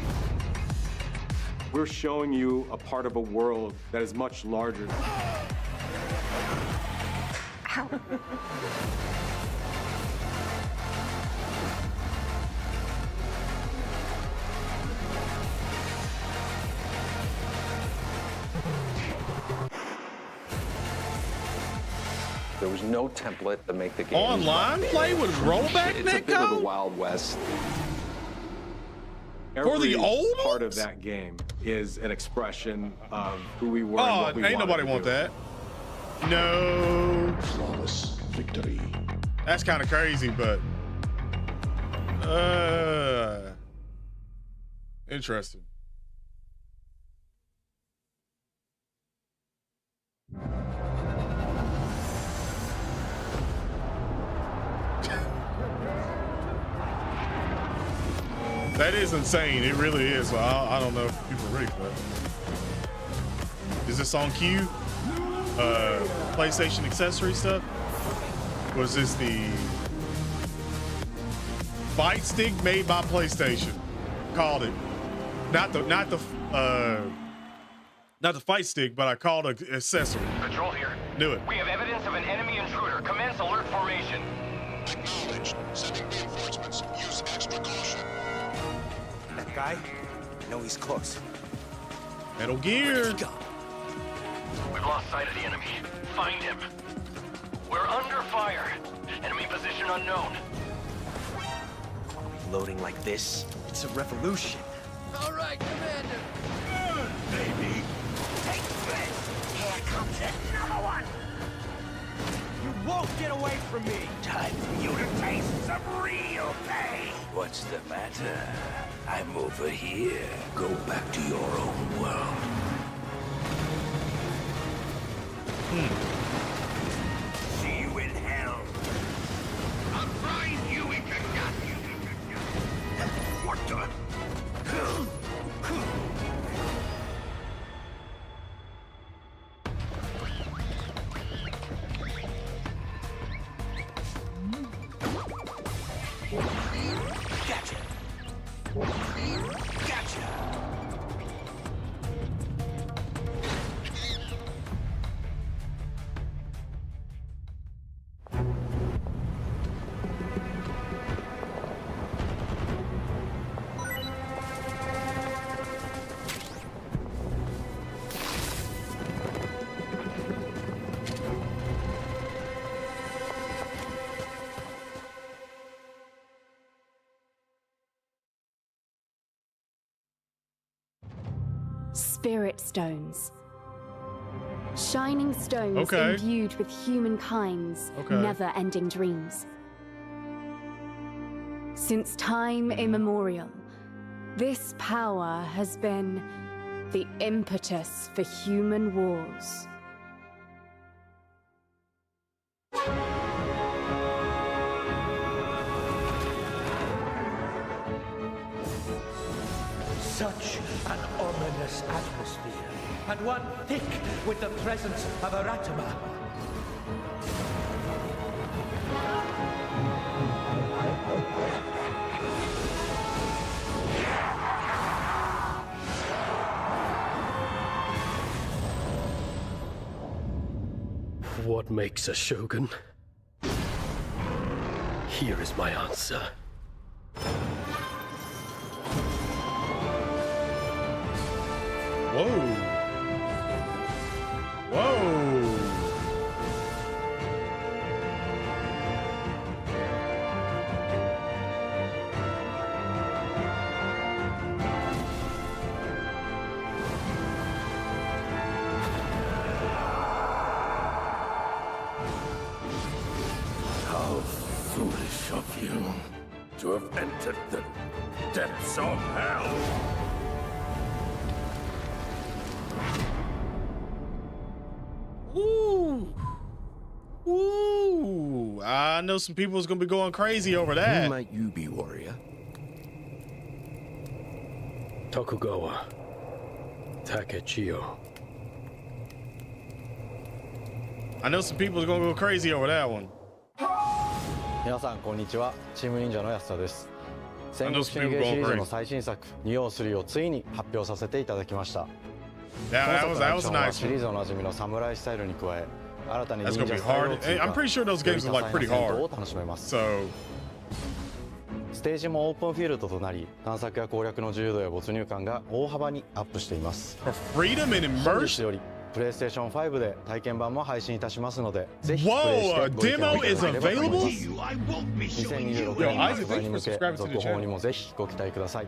We're showing you a part of a world that is much larger. There was no template to make the game. Online play with rollback It's a bit of the netcode? Wild West. For the Every old part of that game is an expression of who we were. and Oh, what we ain't wanted nobody to want do. that. No. Flawless victory. That's kind of crazy, but interesting. That is insane. It really is. So I don't know if people are ready for that. Is this on cue? PlayStation accessory stuff? Was this the fight stick made by PlayStation? Called it. Not the fight stick, but I called an accessory. Patrol here. Knew it. We have evidence of an enemy intruder. Commence alert formation. Acknowledged. Sending reinforcements. Use extra caution. That guy? I know he's close. Metal Gear. We've lost sight of the enemy. Find him. We're under fire. Enemy position unknown. Loading like this? It's a revolution. All right, Commander. Baby. Take this! Here comes another one! You won't get away from me! Time for you to taste some real pain. What's the matter? I'm over here. Go back to your own world. See you in hell. I'll find you if you got you. What the? Gotcha! Gotcha! Spirit stones. Shining stones Okay. imbued with humankind's never-ending dreams. Since time immemorial, this power has been the impetus for human wars. Such an ominous atmosphere, and one thick with the presence of Aratama. What makes a shogun? Here is my answer. Whoa. Whoa. How foolish of you to have entered the depths of hell. Ooh. Ooh. I know some people is gonna be going crazy over that. Who might you be, warrior? Tokugawa Takechiyo. I know some people is gonna go crazy over that one. 皆さんこんにちは。チーム忍者の安田です。戦国シリーズの最新作「2王3」をついに発表させていただきました。That was nice. シリーズおなじみのサムライスタイルに加え、新たに忍 That's 者 gonna be スタイルを hard. 追加。 I'm pretty sure those games are like pretty hard. を楽しめます。 So ステージもオープンフィールドとなり、探索や攻略の自由度や没入感が大幅にアップしています。Freedom and 本日 immersion. よりプレイステーション5で体験版も配信いたしますので、ぜひプレイして Whoa, a ご意見をい demo ただ is ければと思います。 available? 2026 Yo, 年 Isaac, 発 thank 売 you に for 向け subscribing to 続 the 報に channel. もぜひご期待ください。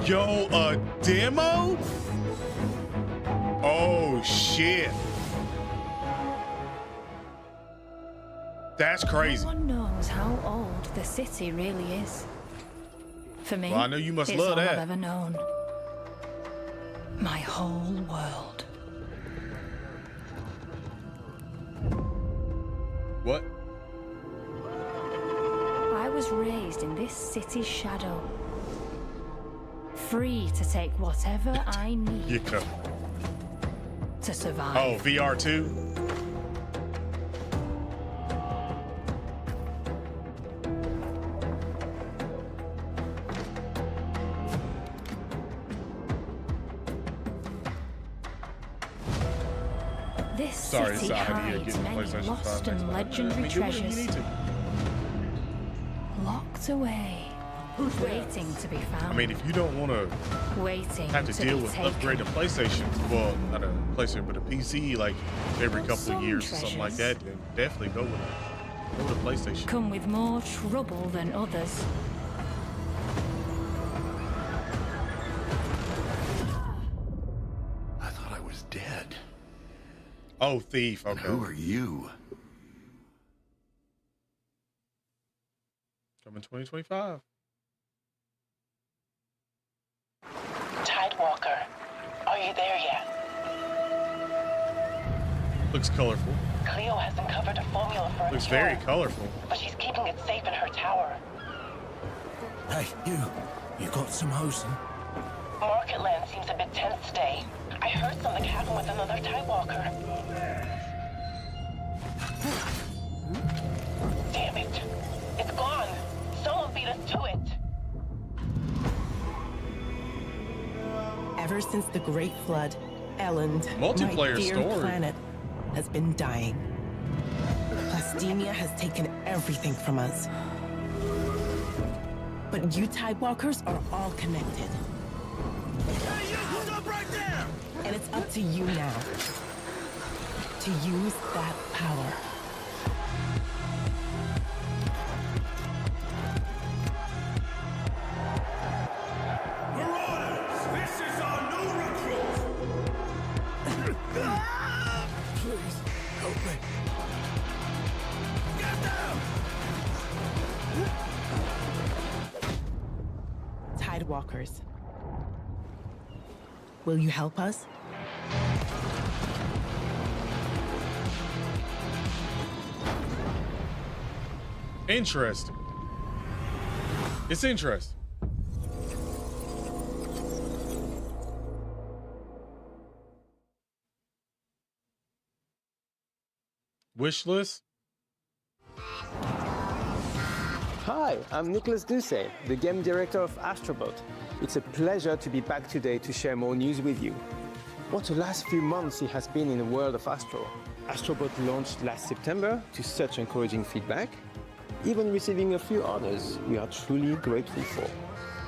Yo, a demo? Oh shit. That's crazy. No one knows how old the city really is. For me, Well, I know you must it's love all that. I've ever known. My whole world. What? I was raised in this city's shadow. Free to take whatever I need Yeah. to survive. Oh, VR 2? This Sorry, city it's the idea of hides getting many PlayStation 5 lost and next month. legendary Do whatever you treasures. need to. Locked away, waiting to be found. I mean, if you don't want to Waiting have to to deal be with taken. upgrading PlayStations, well, not a PlayStation, but a PC, like every couple of Some years or something like that, then definitely go with a PlayStation. Come with more trouble than others. I thought I was dead. Oh, thief. Okay. Who are you? Coming 2025. Tidewalker, are you there yet? Looks colorful. Cleo has uncovered a formula for a Looks cure, very colorful. but she's keeping it safe in her tower. Hey, you got some hosing? Market Land seems a bit tense today. I heard something happen with another Tidewalker. Damn it. It's gone. Someone beat us to it. Ever since the Great Flood, Elend, Multiplayer my dear story. planet, has been dying. Plastemia has taken everything from us. But you Tidewalkers are all connected. Hey, you! Stop right there! And it's up to you now to use that power. Marauders, this is our new recruit! Please, help me. Get down! Tidewalkers, will you help us? Interesting. It's interesting. Wish list? Hi, I'm Nicholas Doucet, the game director of Astrobot. It's a pleasure to be back today to share more news with you. What the last few months it has been in the world of Astro. Astrobot launched last September to such encouraging feedback, even receiving a few honors we are truly grateful for.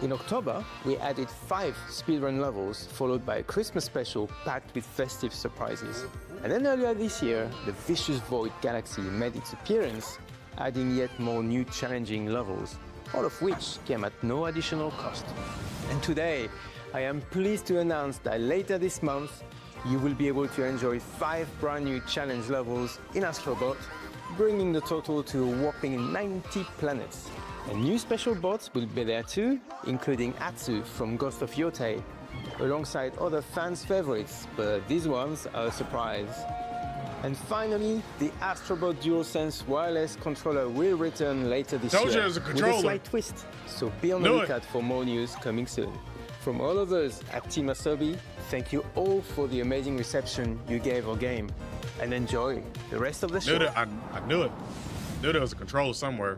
In October, we added 5 speedrun levels, followed by a Christmas special packed with festive surprises. And then earlier this year, the Vicious Void Galaxy made its appearance, adding yet more new challenging levels, all of which came at no additional cost. And today, I am pleased to announce that later this month, you will be able to enjoy 5 brand new challenge levels in Astrobot, bringing the total to a whopping 90 planets. And new special bots will be there too, including Atsu from Ghost of Yotei, alongside other fans' favorites, but these ones are a surprise. And finally, the Astrobot DualSense wireless controller will return later this Told you year it was a with controller. a slight twist. So be on the Knew it. lookout for more news coming soon. From all of us at Team Asobi, thank you all for the amazing reception you gave our game, and enjoy the rest of the show. Knew that. I knew it. Knew there was a control somewhere.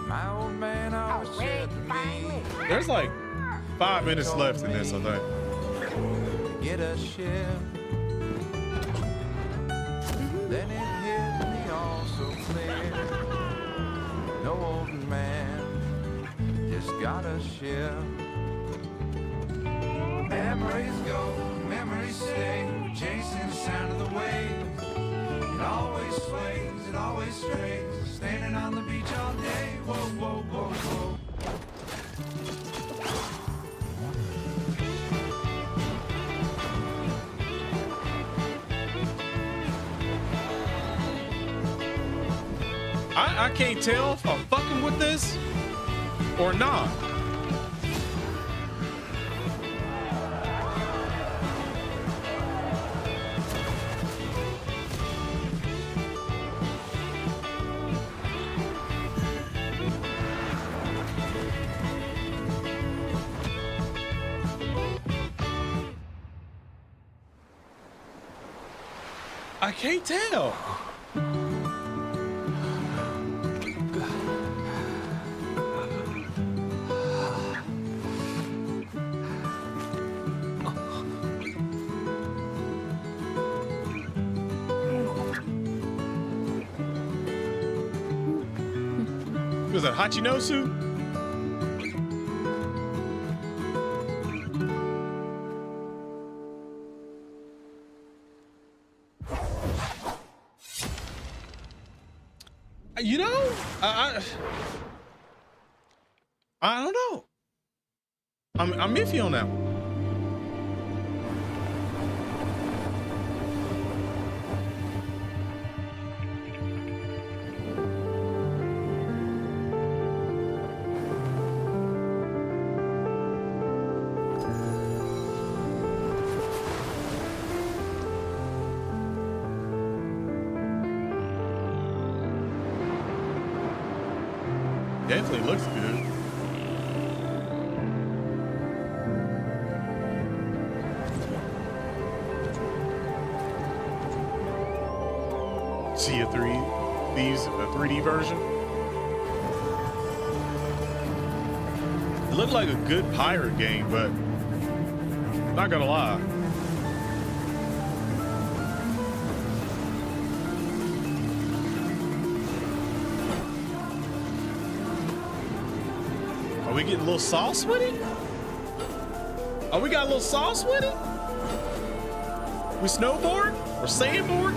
My old man always said to me, There's like 5 minutes left in this, I think. get a ship. Then it hit me all so clear. No old man just got a ship. Memories go, memories stay, chasing the sound of the waves. It always sways, it always strays, standing on the beach all day. Whoa, whoa, whoa, whoa. I can't tell if I'm fucking with this or not. I can't tell. Was that Hachinosu? You know, I don't know. I'm iffy on that one. Definitely looks good. See a 3D version. It looked like a good pirate game, but not gonna lie. Are we getting a little sauce with it? Oh, we got a little sauce with it? We snowboard or sandboard?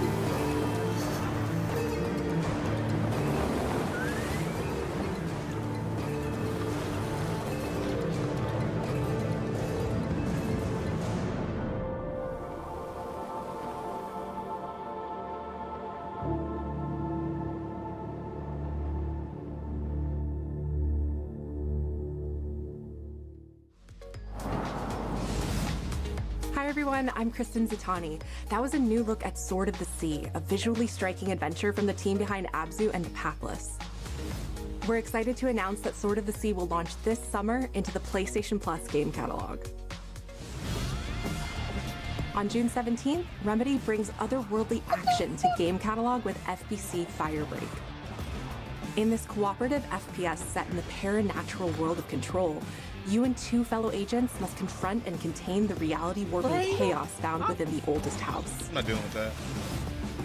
Hi everyone, I'm Kristen Zatani. That was a new look at Sword of the Sea, a visually striking adventure from the team behind Abzu and The Pathless. We're excited to announce that Sword of the Sea will launch this summer into the PlayStation Plus game catalog. On June 17th, Remedy brings otherworldly action to game catalog with FBC Firebreak. In this cooperative FPS set in the paranatural world of Control, you and two fellow agents must confront and contain the reality-warping chaos found within the oldest house. I'm not dealing with that.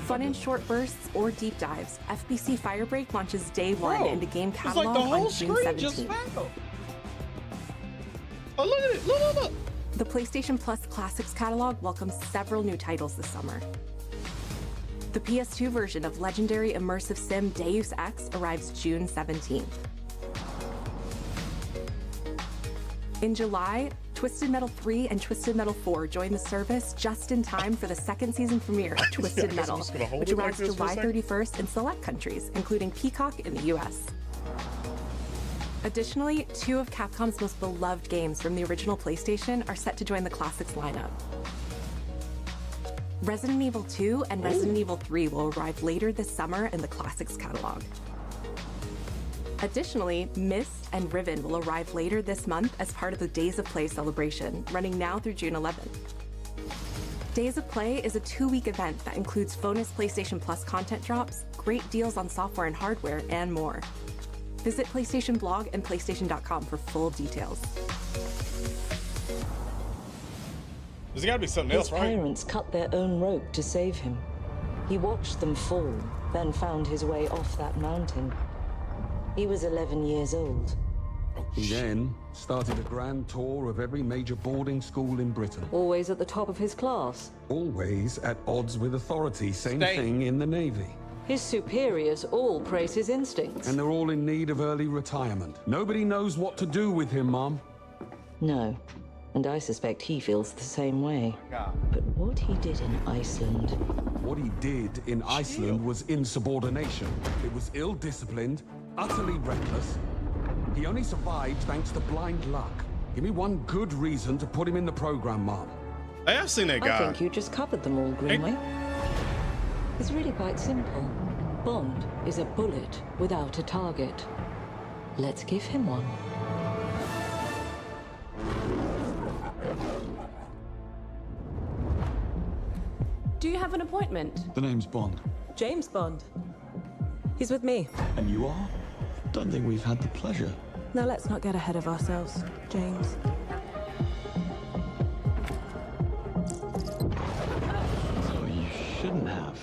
Fun in short bursts or deep dives, FBC Firebreak launches day one into game catalog it's like the whole on June screen 17th. just fell. Oh, look at it! Look! The PlayStation Plus Classics catalog welcomes several new titles this summer. The PS2 version of legendary immersive sim Deus Ex arrives June 17th. In July, Twisted Metal 3 and Twisted Metal 4 join the service just in time for the second season premiere of Twisted Metal, which arrives July 31st in select countries, including Peacock in the US. Additionally, two of Capcom's most beloved games from the original PlayStation are set to join the Classics lineup. Resident Evil 2 and Resident Evil 3 will arrive later this summer in the Classics catalog. Additionally, Myst and Riven will arrive later this month as part of the Days of Play celebration, running now through June 11th. Days of Play is a 2-week event that includes bonus PlayStation Plus content drops, great deals on software and hardware, and more. Visit PlayStation Blog and PlayStation.com for full details. There's gotta be something else, right? His parents cut their own rope to save him. He watched them fall, then found his way off that mountain. He was 11 years old. He then started a grand tour of every major boarding school in Britain. Always at the top of his class. Always at odds with authority. Same thing in the Navy. His superiors all praise his instincts. And they're all in need of early retirement. Nobody knows what to do with him, Mom. No. And I suspect he feels the same way. But what he did in Iceland... What he did in Iceland was insubordination. It was ill-disciplined, utterly reckless. He only survived thanks to blind luck. Give me one good reason to put him in the program, Mom. I have seen that guy. I think you just covered them all, Greenway. It's really quite simple. Bond is a bullet without a target. Let's give him one. Do you have have an appointment? The name's Bond. James Bond. He's with me. And you are? Don't think we've had the pleasure. Now let's not get ahead of ourselves, James. So you shouldn't have.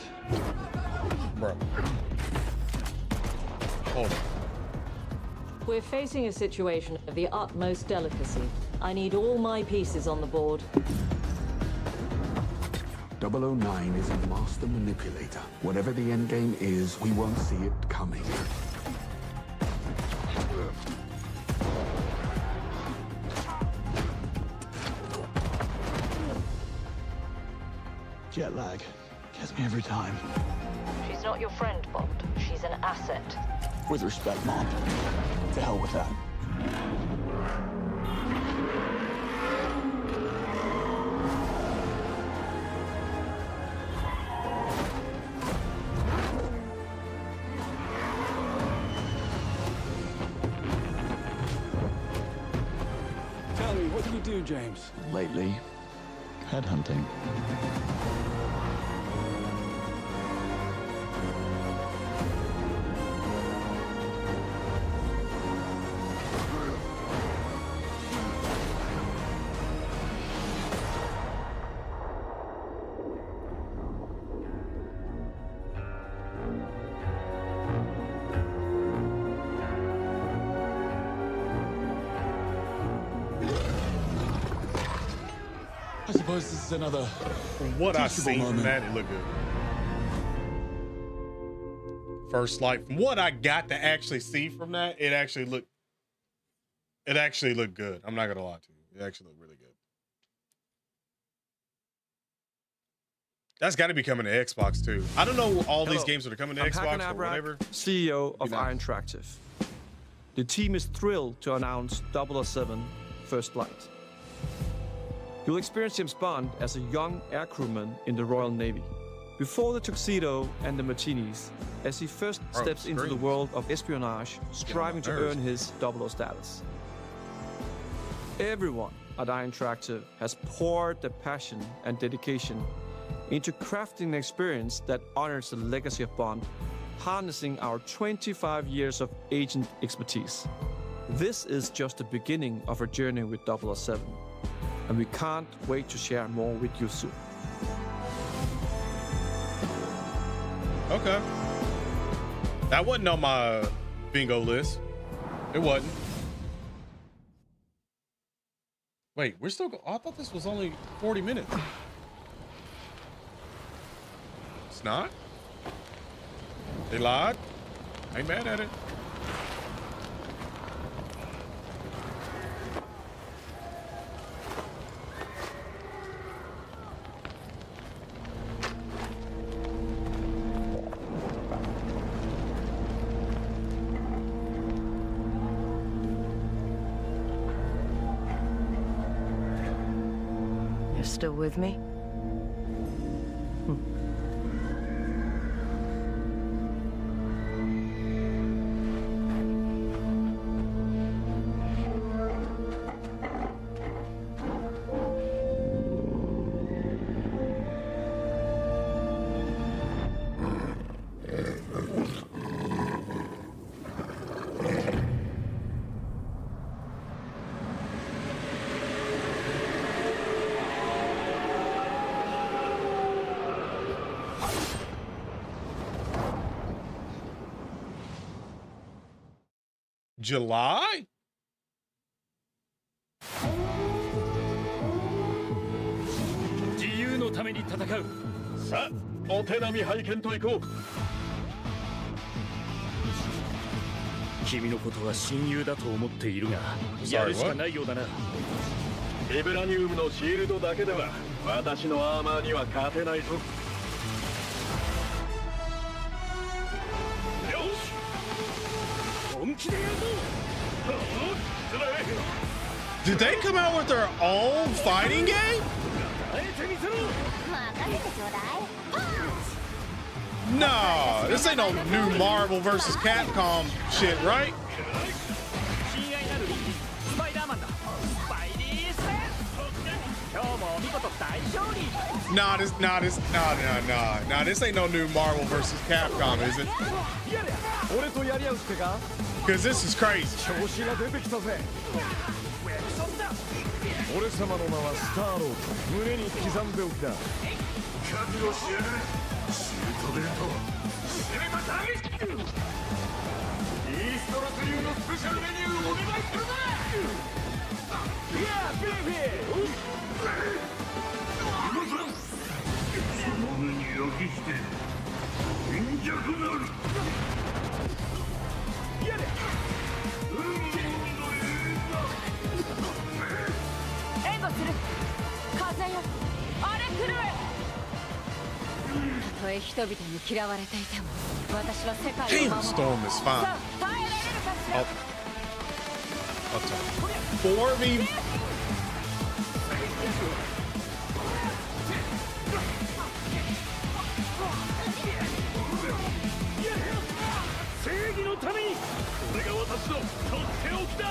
Bro. Hold on. We're facing a situation of the utmost delicacy. I need all my pieces on the board. 009 is a master manipulator. Whatever the end game is, we won't see it coming. Jet lag. Gets me every time. She's not your friend, Bond. She's an asset. With respect, Mom. To hell with that. Tell me, what do you do, James? Lately, headhunting. I suppose this is another. From what I seen moment. from that, it looked good. First Light. From what I got to actually see from that, it actually looked good. I'm not gonna lie to you. It actually looked really good. That's got to be coming to Xbox too. I don't know all these games that are coming to Xbox or whatever. CEO of Iron Interactive. The team is thrilled to announce 007 First Light. You'll experience James Bond as a young air crewman in the Royal Navy. Before the tuxedo and the martinis, as he first steps into the world of espionage, striving to earn his 00 status. Everyone at Iron Interactive has poured their passion and dedication into crafting an experience that honors the legacy of Bond, harnessing our 25 years of agent expertise. This is just the beginning of our journey with 007. And we can't wait to share more with you soon. Okay. That wasn't on my bingo list. It wasn't. Wait, we're still I thought this was only 40 minutes. It's not? They lied? Ain't mad at it. You're still with me? July? Did they come out with their own fighting game? No, this ain't no new Marvel versus Capcom shit, right? Nah, this ain't no new Marvel versus Capcom, is it? Because this is crazy. 俺様の名はスターロード。胸に刻んでおきな。覚悟しやがれ。シュートベルト。攻めたターゲット。イーストラス流のスペシャルメニューお願いするぜ。いや、ベイビー。その目に焼き付け、貧弱なる。やれ。援護する。風よ、荒れ狂え。たとえ人々に嫌われていても、私は世界を守る。Storm is fine. さあ、耐えられるかしら。4v. 正義のためにこれが私のとっておきだ。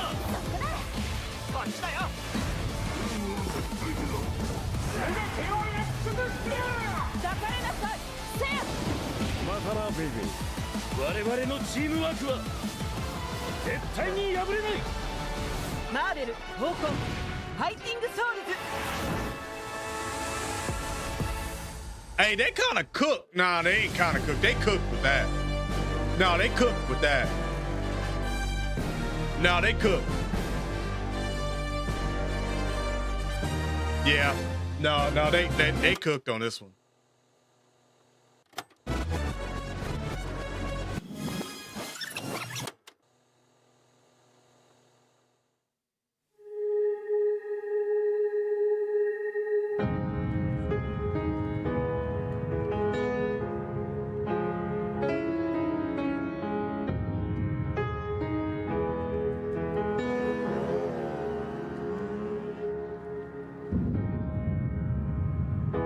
こっちだよ。抱かれなさい。せや。またなベイベー。我々のチームワークは絶対に破れない。マーベル闘魂ファイティングソウルズ。 Hey, they kind of cooked. Nah, they ain't kind of cooked. They cooked with that. No, they cooked with that. No, they cooked. Yeah. No, they cooked on this one.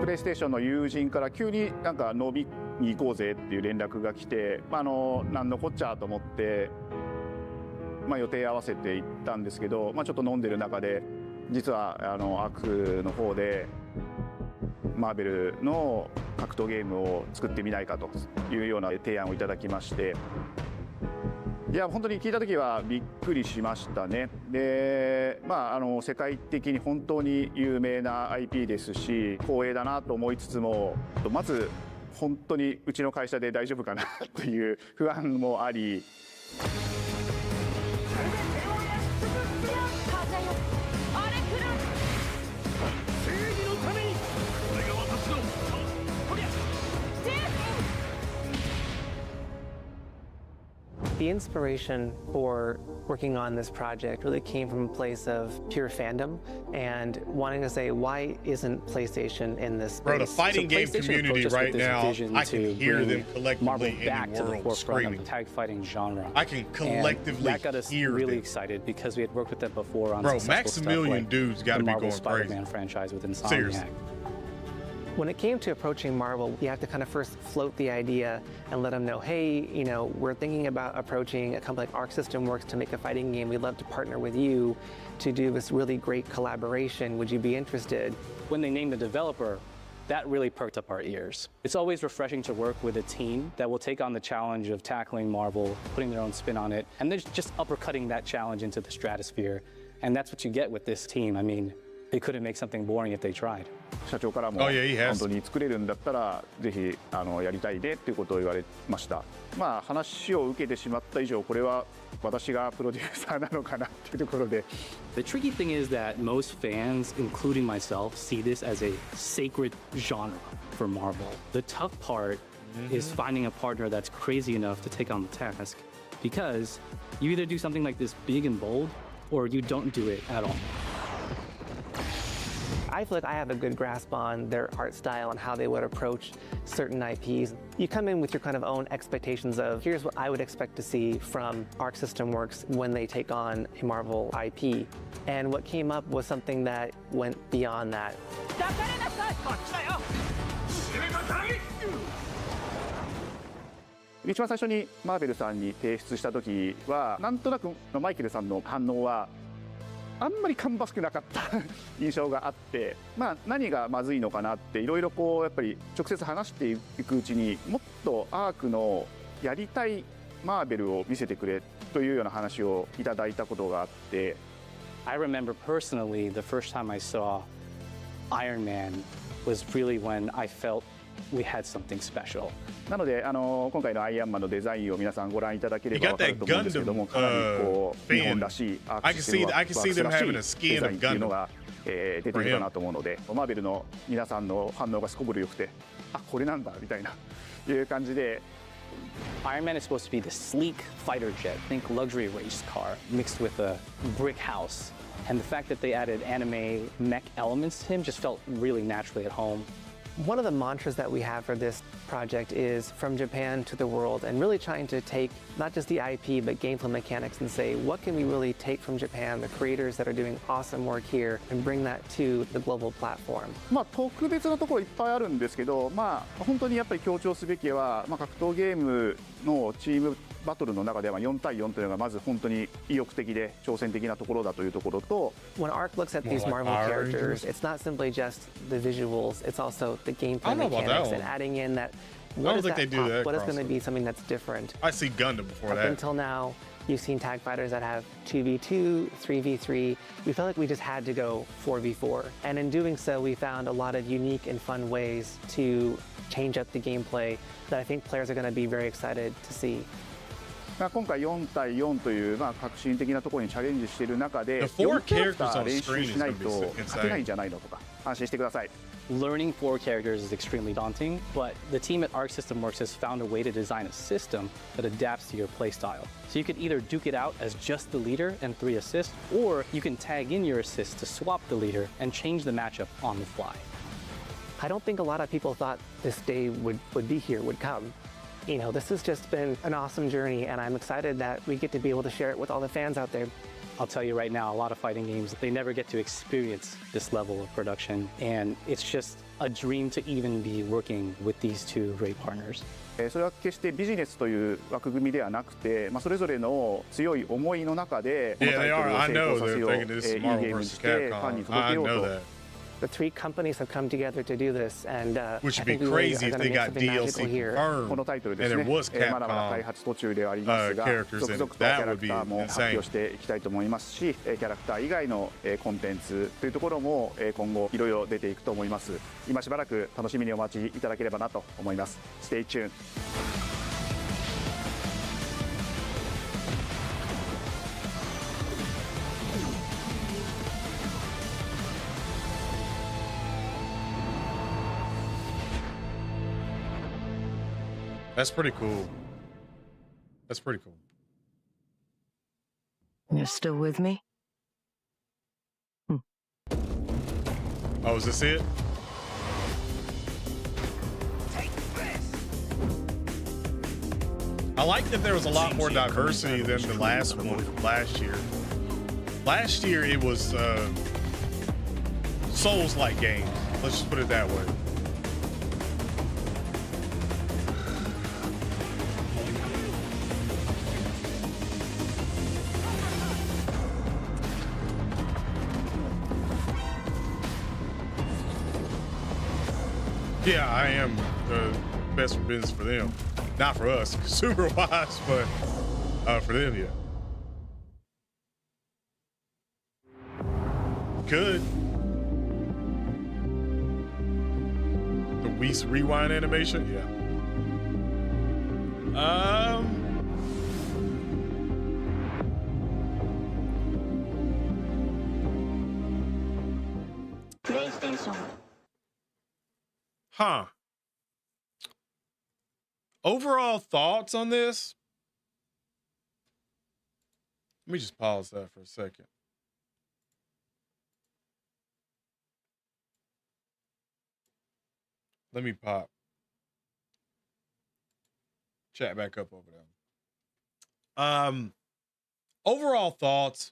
プレイステーションの友人から急になんか飲みに行こうぜっていう連絡が来て、なんのこっちゃと思って、予定合わせて行ったんですけど、ちょっと飲んでる中で実はアクの方でマーベルの格闘ゲームを作ってみないかというような提案をいただきまして。いや本当に聞いた時はびっくりしましたね。で、世界的に本当に有名な IP ですし光栄だなと思いつつも、まず本当にうちの会社で大丈夫かなという不安もあり。The inspiration for working on this project really came from a place of pure fandom and wanting to say, why isn't PlayStation in this space? Bro, the fighting game community right now, I can hear them collectively in the world screaming. Of the tag fighting genre. I can collectively that got us hear really them. excited because we had worked with them before on Bro, successful Maximilian stuff like dudes got to the be Marvel going Spider-Man crazy. franchise with Insomniac. Seriously. When it came to approaching Marvel, you have to kind of first float the idea and let them know, hey, we're thinking about approaching a company like Arc System Works to make a fighting game. We'd love to partner with you to do this really great collaboration. Would you be interested? When they named the developer, that really perked up our ears. It's always refreshing to work with a team that will take on the challenge of tackling Marvel, putting their own spin on it, and they're just uppercutting that challenge into the stratosphere. And that's what you get with this team. I mean, they couldn't make something boring if they tried. 社長からも本当に作れるんだったらぜひやりたいねっていうことを言われました。話を受けてしまった以上これは私がプロデューサーなのかなっていうところで。The tricky thing is that most fans, including myself, see this as a sacred genre for Marvel. The tough part is finding a partner that's crazy enough to take on the task, because you either do something like this big and bold or you don't do it at all. I feel like I have a good grasp on their art style and how they would approach certain IPs. You come in with your kind of own expectations of, here's what I would expect to see from Arc System Works when they take on a Marvel IP. And what came up was something that went beyond that. 一番最初にマーベルさんに提出した時はなんとなくマイケルさんの反応はあんまり芳しくなかった印象があって、何がまずいのかなっていろいろこうやっぱり直接話していくうちにもっとアークのやりたいマーベルを見せてくれというような話をいただいたことがあって。I remember personally the first time I saw Iron Man was really when I felt we had something special. なので今回のアイアンマンのデザインを皆さんご覧いただければ分かると思うんですけども、かなりこう日本らしいアークシステムワークスらしいデザインっていうのが出てるかなと思うので、マーベルの皆さんの反応がすこぶる良くて、あ、これなんだみたいないう感じで。Iron Man is supposed to be the sleek fighter jet, think luxury race car, mixed with a brick house. And the fact that they added anime mech elements to him just felt really naturally at home. One of the mantras that we have for this project is from Japan to the world, and really trying to take not just the IP but gameplay mechanics and say, what can we really take from Japan, the creators that are doing awesome work here, and bring that to the global platform. 特別なところいっぱいあるんですけど、本当にやっぱり強調すべきは、格闘ゲームのチームバトルの中では4対4というのがまず本当に意欲的で挑戦的なところだというところと。When ARC looks at these Marvel characters, it's not simply just the visuals, it's also the gameplay mechanics and adding in that what is going to be something that's different. I see Gundam before that. Up until now, you've seen tag fighters that have 2v2, 3v3. We felt like we just had to go 4v4. And in doing so, we found a lot of unique and fun ways to change up the gameplay that I think players are going to be very excited to see. 今回4対4という革新的なところにチャレンジしている中で、4キャラクター練習しないと勝てないんじゃないのとか安心してください。Learning 4 characters is extremely daunting, but the team at Arc System Works has found a way to design a system that adapts to your playstyle. So you could either duke it out as just the leader and 3 assists, or you can tag in your assists to swap the leader and change the matchup on the fly. I don't think a lot of people thought this day would be here, would come. You know, this has just been an awesome journey, and I'm excited that we get to be able to share it with all the fans out there. I'll tell you right now, a lot of fighting games, they never get to experience this level of production, and it's just a dream to even be working with these two great partners. それは決してビジネスという枠組みではなくて、それぞれの強い思いの中でこのタイトルを成功させよう、いいゲームにしてファンに届けようと。The 3 companies have come together to do this, and which would be crazy if they got DLC confirmed, このタイトルで and す there ね。 was Capcom まだまだ開発途中ではありますが、続々とキャラクターも発表していきたいと思いますし、キャラクター以外のコンテンツというところも今後いろいろ出ていくと思います。今しばらく楽しみにお待ちいただければなと思います。Stay tuned. That's pretty cool. That's pretty cool. You're still with me? Oh, is this it? I like that there was a lot more diversity than the last one from last year. Last year it was Souls-like games. Let's just put it that way. Yeah, I am the best for business for them. Not for us, consumer-wise, but for them, yeah. Could. The Whis rewind animation? Yeah. PlayStation. Huh. Overall thoughts on this? Let me just pause that for a second. Let me pop chat back up over there. Overall thoughts.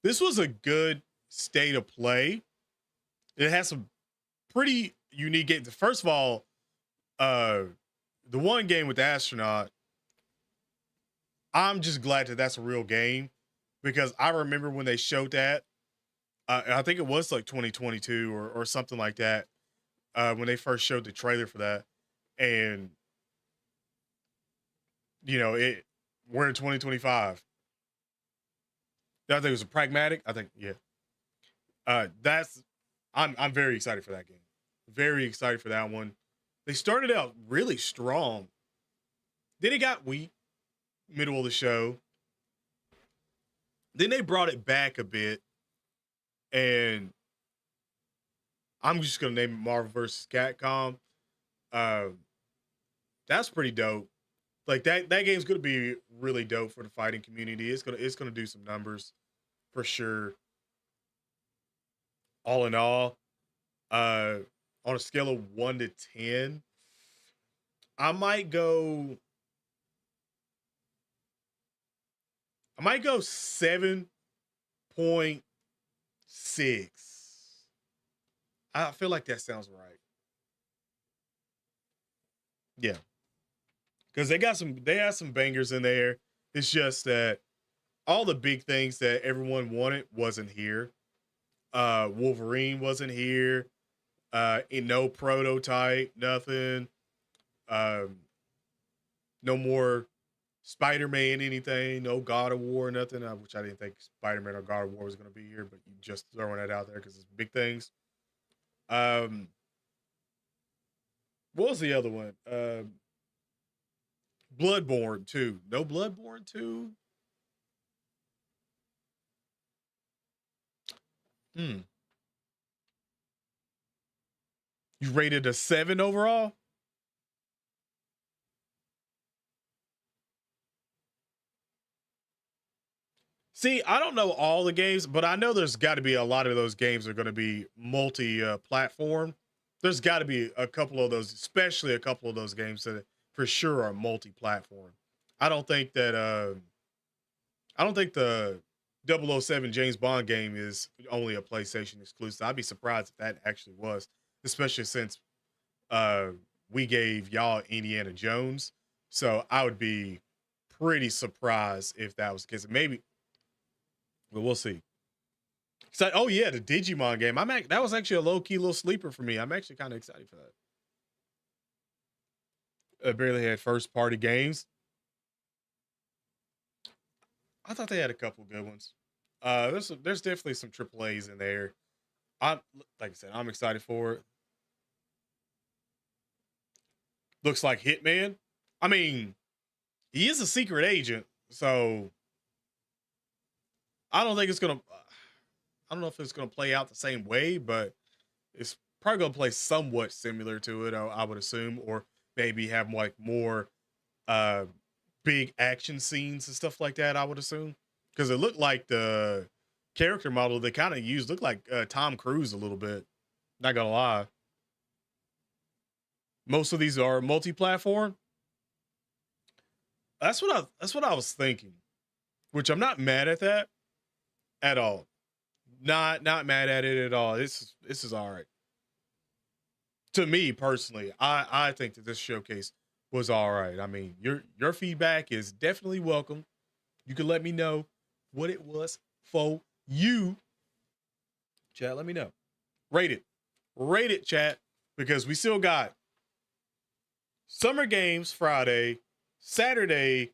This was a good state of play. It has some pretty unique games. First of all, the one game with the astronaut, I'm just glad that that's a real game, because I remember when they showed that I think it was like 2022 or something like that when they first showed the trailer for that. And, you know, we're in 2025. I think it was a Pragmatic. I think, yeah. I'm very excited for that game. Very excited for that one. They started out really strong. Then it got weak, middle of the show. Then they brought it back a bit. And I'm just going to name it Marvel vs. Capcom. That's pretty dope. Like that game's going to be really dope for the fighting community. It's going to do some numbers for sure. All in all, on a scale of 1 to 10, I might go 7.6. I feel like that sounds right. Yeah. Because they had some bangers in there. It's just that all the big things that everyone wanted wasn't here. Wolverine wasn't here. In no prototype, nothing. No more Spider-Man anything, no God of War, nothing. Which I didn't think Spider-Man or God of War was going to be here, but you just throwing that out there because it's big things. What was the other one? Bloodborne 2. No Bloodborne 2? You rated a 7 overall? See, I don't know all the games, but I know there's got to be a lot of those games are going to be multi-platform. There's got to be a couple of those, especially a couple of those games that for sure are multi-platform. I don't think the 007 James Bond game is only a PlayStation exclusive. I'd be surprised if that actually was, especially since we gave y'all Indiana Jones. So I would be pretty surprised if that was the case. Maybe, but we'll see. So, oh yeah, the Digimon game. That was actually a low-key little sleeper for me. I'm actually kind of excited for that. I barely had first-party games. I thought they had a couple good ones. There's definitely some AAAs in there. Like I said, I'm excited for it. Looks like Hitman. I mean, he is a secret agent, so I don't know if it's gonna play out the same way, but it's probably gonna play somewhat similar to it, I would assume, or maybe have like more big action scenes and stuff like that, I would assume. Because it looked like the character model they kind of used looked like Tom Cruise a little bit. Not gonna lie. Most of these are multi-platform. That's what I was thinking. Which I'm not mad at that at all. Not mad at it at all. This is all right. To me personally, I think that this showcase was all right. I mean, your feedback is definitely welcome. You can let me know what it was for you. Chat, let me know. Rate it, chat, because we still got Summer Games Friday, Saturday,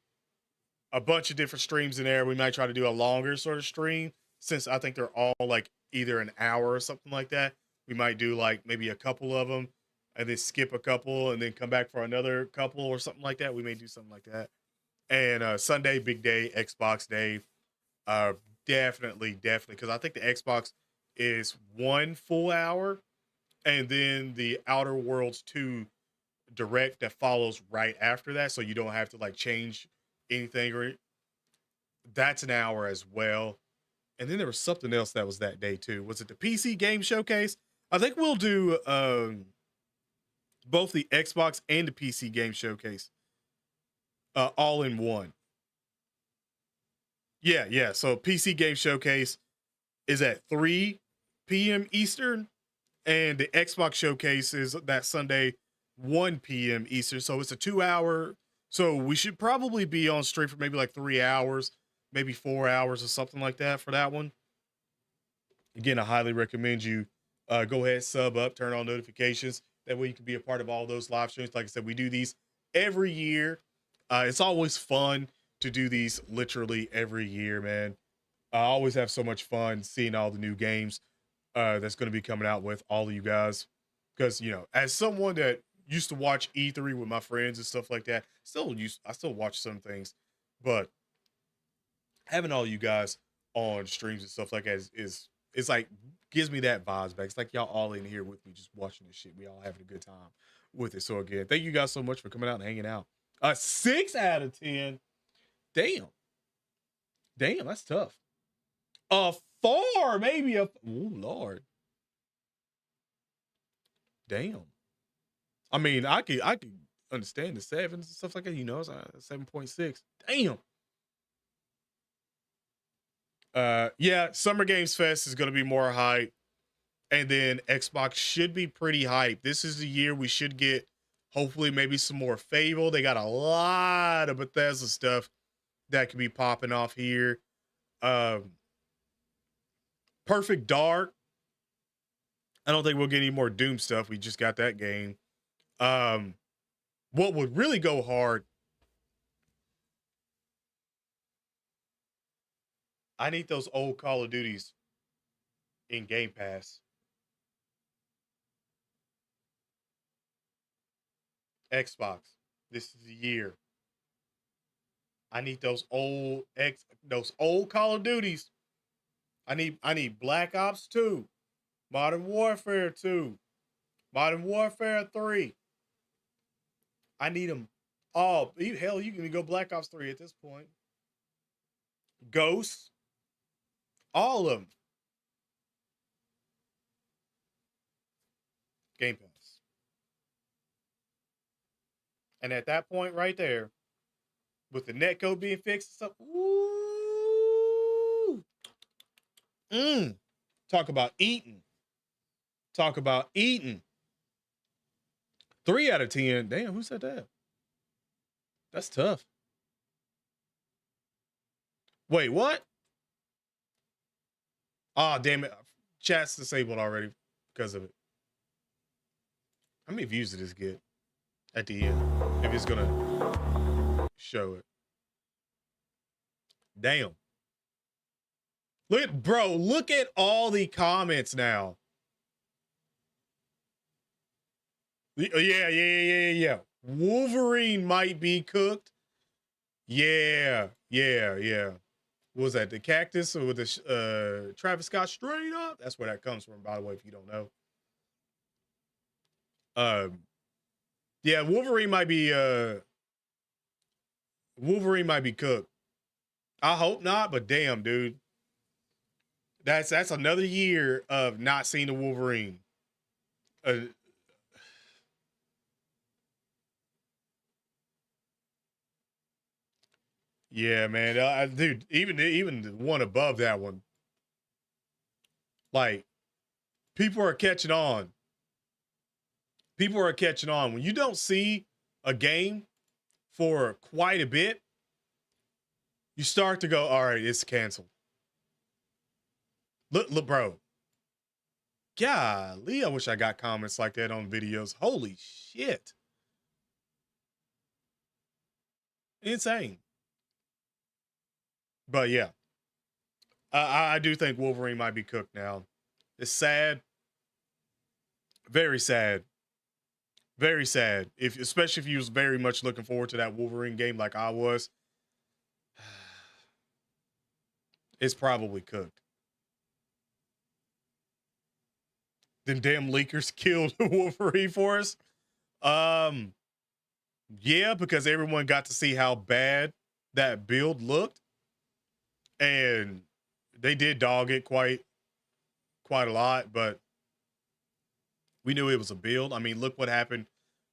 a bunch of different streams in there. We might try to do a longer sort of stream since I think they're all like either an hour or something like that. We might do like maybe a couple of them and then skip a couple and then come back for another couple or something like that. We may do something like that. And Sunday, big day, Xbox Day. Definitely, because I think the Xbox is 1 full hour and then the Outer Worlds 2 direct that follows right after that. So you don't have to like change anything or that's an hour as well. And then there was something else that was that day too. Was it the PC game showcase? I think we'll do both the Xbox and the PC game showcase all in one. Yeah. So PC game showcase is at 3 p.m. Eastern, and the Xbox showcase is that Sunday 1 p.m. Eastern. So it's a 2-hour. So we should probably be on stream for maybe like 3 hours, maybe 4 hours or something like that for that one. Again, I highly recommend you go ahead, sub up, turn on notifications. That way you can be a part of all those live streams. Like I said, we do these every year. It's always fun to do these literally every year, man. I always have so much fun seeing all the new games that's going to be coming out with all of you guys. Because, you know, as someone that used to watch E3 with my friends and stuff like that, I still watch some things. But having all you guys on streams and stuff like that is it's like gives me that vibes back. It's like y'all all in here with me just watching this shit. We all having a good time with it. So again, thank you guys so much for coming out and hanging out. 6 out of 10. Damn, that's tough. A 4, maybe a. Oh Lord. Damn. I mean, I could understand the 7s and stuff like that. You know, it's 7.6. Damn. Yeah, Summer Games Fest is going to be more hype, and then Xbox should be pretty hype. This is the year we should get, hopefully, maybe some more Fable. They got a lot of Bethesda stuff that could be popping off here. Perfect Dark. I don't think we'll get any more Doom stuff. We just got that game. What would really go hard? I need those old Call of Duties in Game Pass. Xbox. This is the year. I need those old Call of Duties. I need Black Ops 2, Modern Warfare 2, Modern Warfare 3. I need them all. Hell, you can go Black Ops 3 at this point. Ghosts. All of them. Game Pass. And at that point right there, with the netcode being fixed and stuff, ooh. Talk about eating. 3 out of 10. Damn, who said that? That's tough. Wait, what? Oh, damn it. Chat's disabled already because of it. How many views did this get at the end? If it's going to show it. Damn. Look at all the comments now. Yeah. Wolverine might be cooked. Yeah. What was that? The cactus or the Travis Scott straight up? That's where that comes from, by the way, if you don't know. Yeah, Wolverine might be cooked. I hope not, but damn, dude. That's another year of not seeing the Wolverine. Yeah, man. Dude, even the one above that one. Like, people are catching on. When you don't see a game for quite a bit, you start to go, all right, it's canceled. Look, bro. Golly, I wish I got comments like that on videos. Holy shit. Insane. But yeah, I do think Wolverine might be cooked now. It's sad. Very sad. Very sad. Especially if you was very much looking forward to that Wolverine game like I was. It's probably cooked. Them damn leakers killed Wolverine for us. Yeah, because everyone got to see how bad that build looked. And they did dog it quite a lot, but we knew it was a build. I mean, look what happened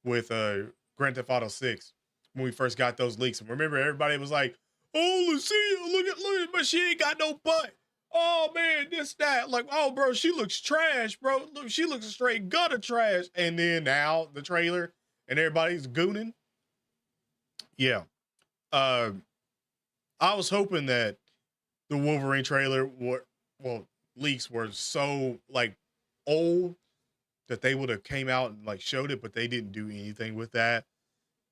with Grand Theft Auto 6 when we first got those leaks. And remember, everybody was like, "Oh, Lucia, look at, but she ain't got no butt. Oh man, this, that." Like, oh bro, she looks trash, bro. Look, she looks straight gutter trash. And then now the trailer and everybody's gooning. Yeah. I was hoping that the Wolverine trailer leaks were so like old that they would have came out and like showed it, but they didn't do anything with that,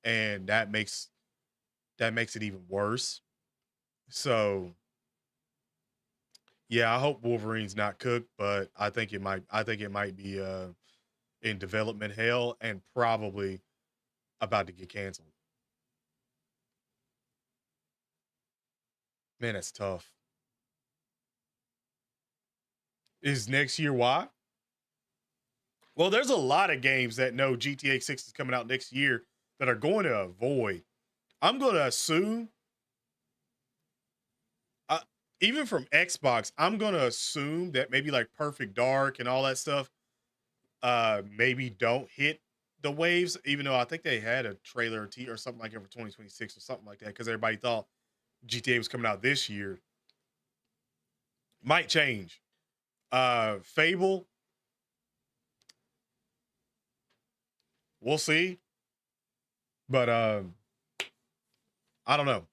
and that makes it even worse. So yeah, I hope Wolverine's not cooked, but I think it might. I think it might be in development hell and probably about to get canceled. Man, that's tough. Is next year why? Well, there's a lot of games that know GTA 6 is coming out next year that are going to avoid. I'm going to assume, even from Xbox, I'm going to assume that maybe like Perfect Dark and all that stuff maybe don't hit the waves, even though I think they had a trailer or something like that for 2026 or something like that, because everybody thought GTA was coming out this year. Might change. Fable, we'll see. But I don't know.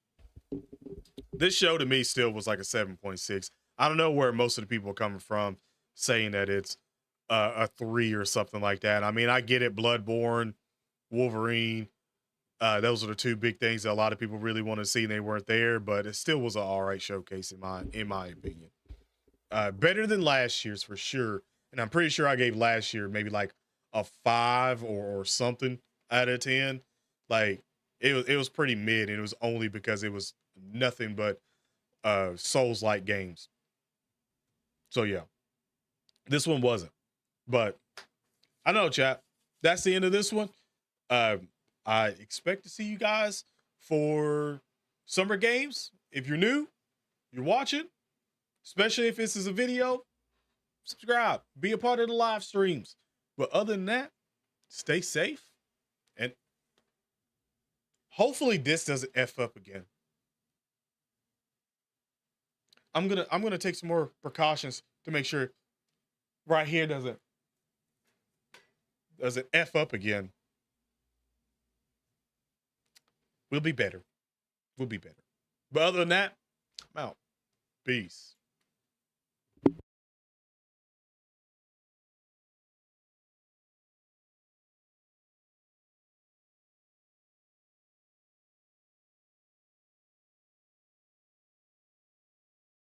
This show to me still was like a 7.6. I don't know where most of the people are coming from saying that it's a 3 or something like that. I mean, I get it. Bloodborne, Wolverine, those are the two big things that a lot of people really want to see, and they weren't there. But it still was an all right showcase in my opinion. Better than last year's for sure. And I'm pretty sure I gave last year maybe like a 5 or something out of 10. Like it was pretty mid, and it was only because it was nothing but Souls-like games. So yeah, this one wasn't. But I know, chat. That's the end of this one. I expect to see you guys for Summer Games. If you're new, you're watching, especially if this is a video, subscribe, be a part of the live streams. But other than that, stay safe, and hopefully this doesn't F up again. I'm gonna take some more precautions to make sure right here doesn't F up again. We'll be better. We'll be better. But other than that, I'm out. Peace.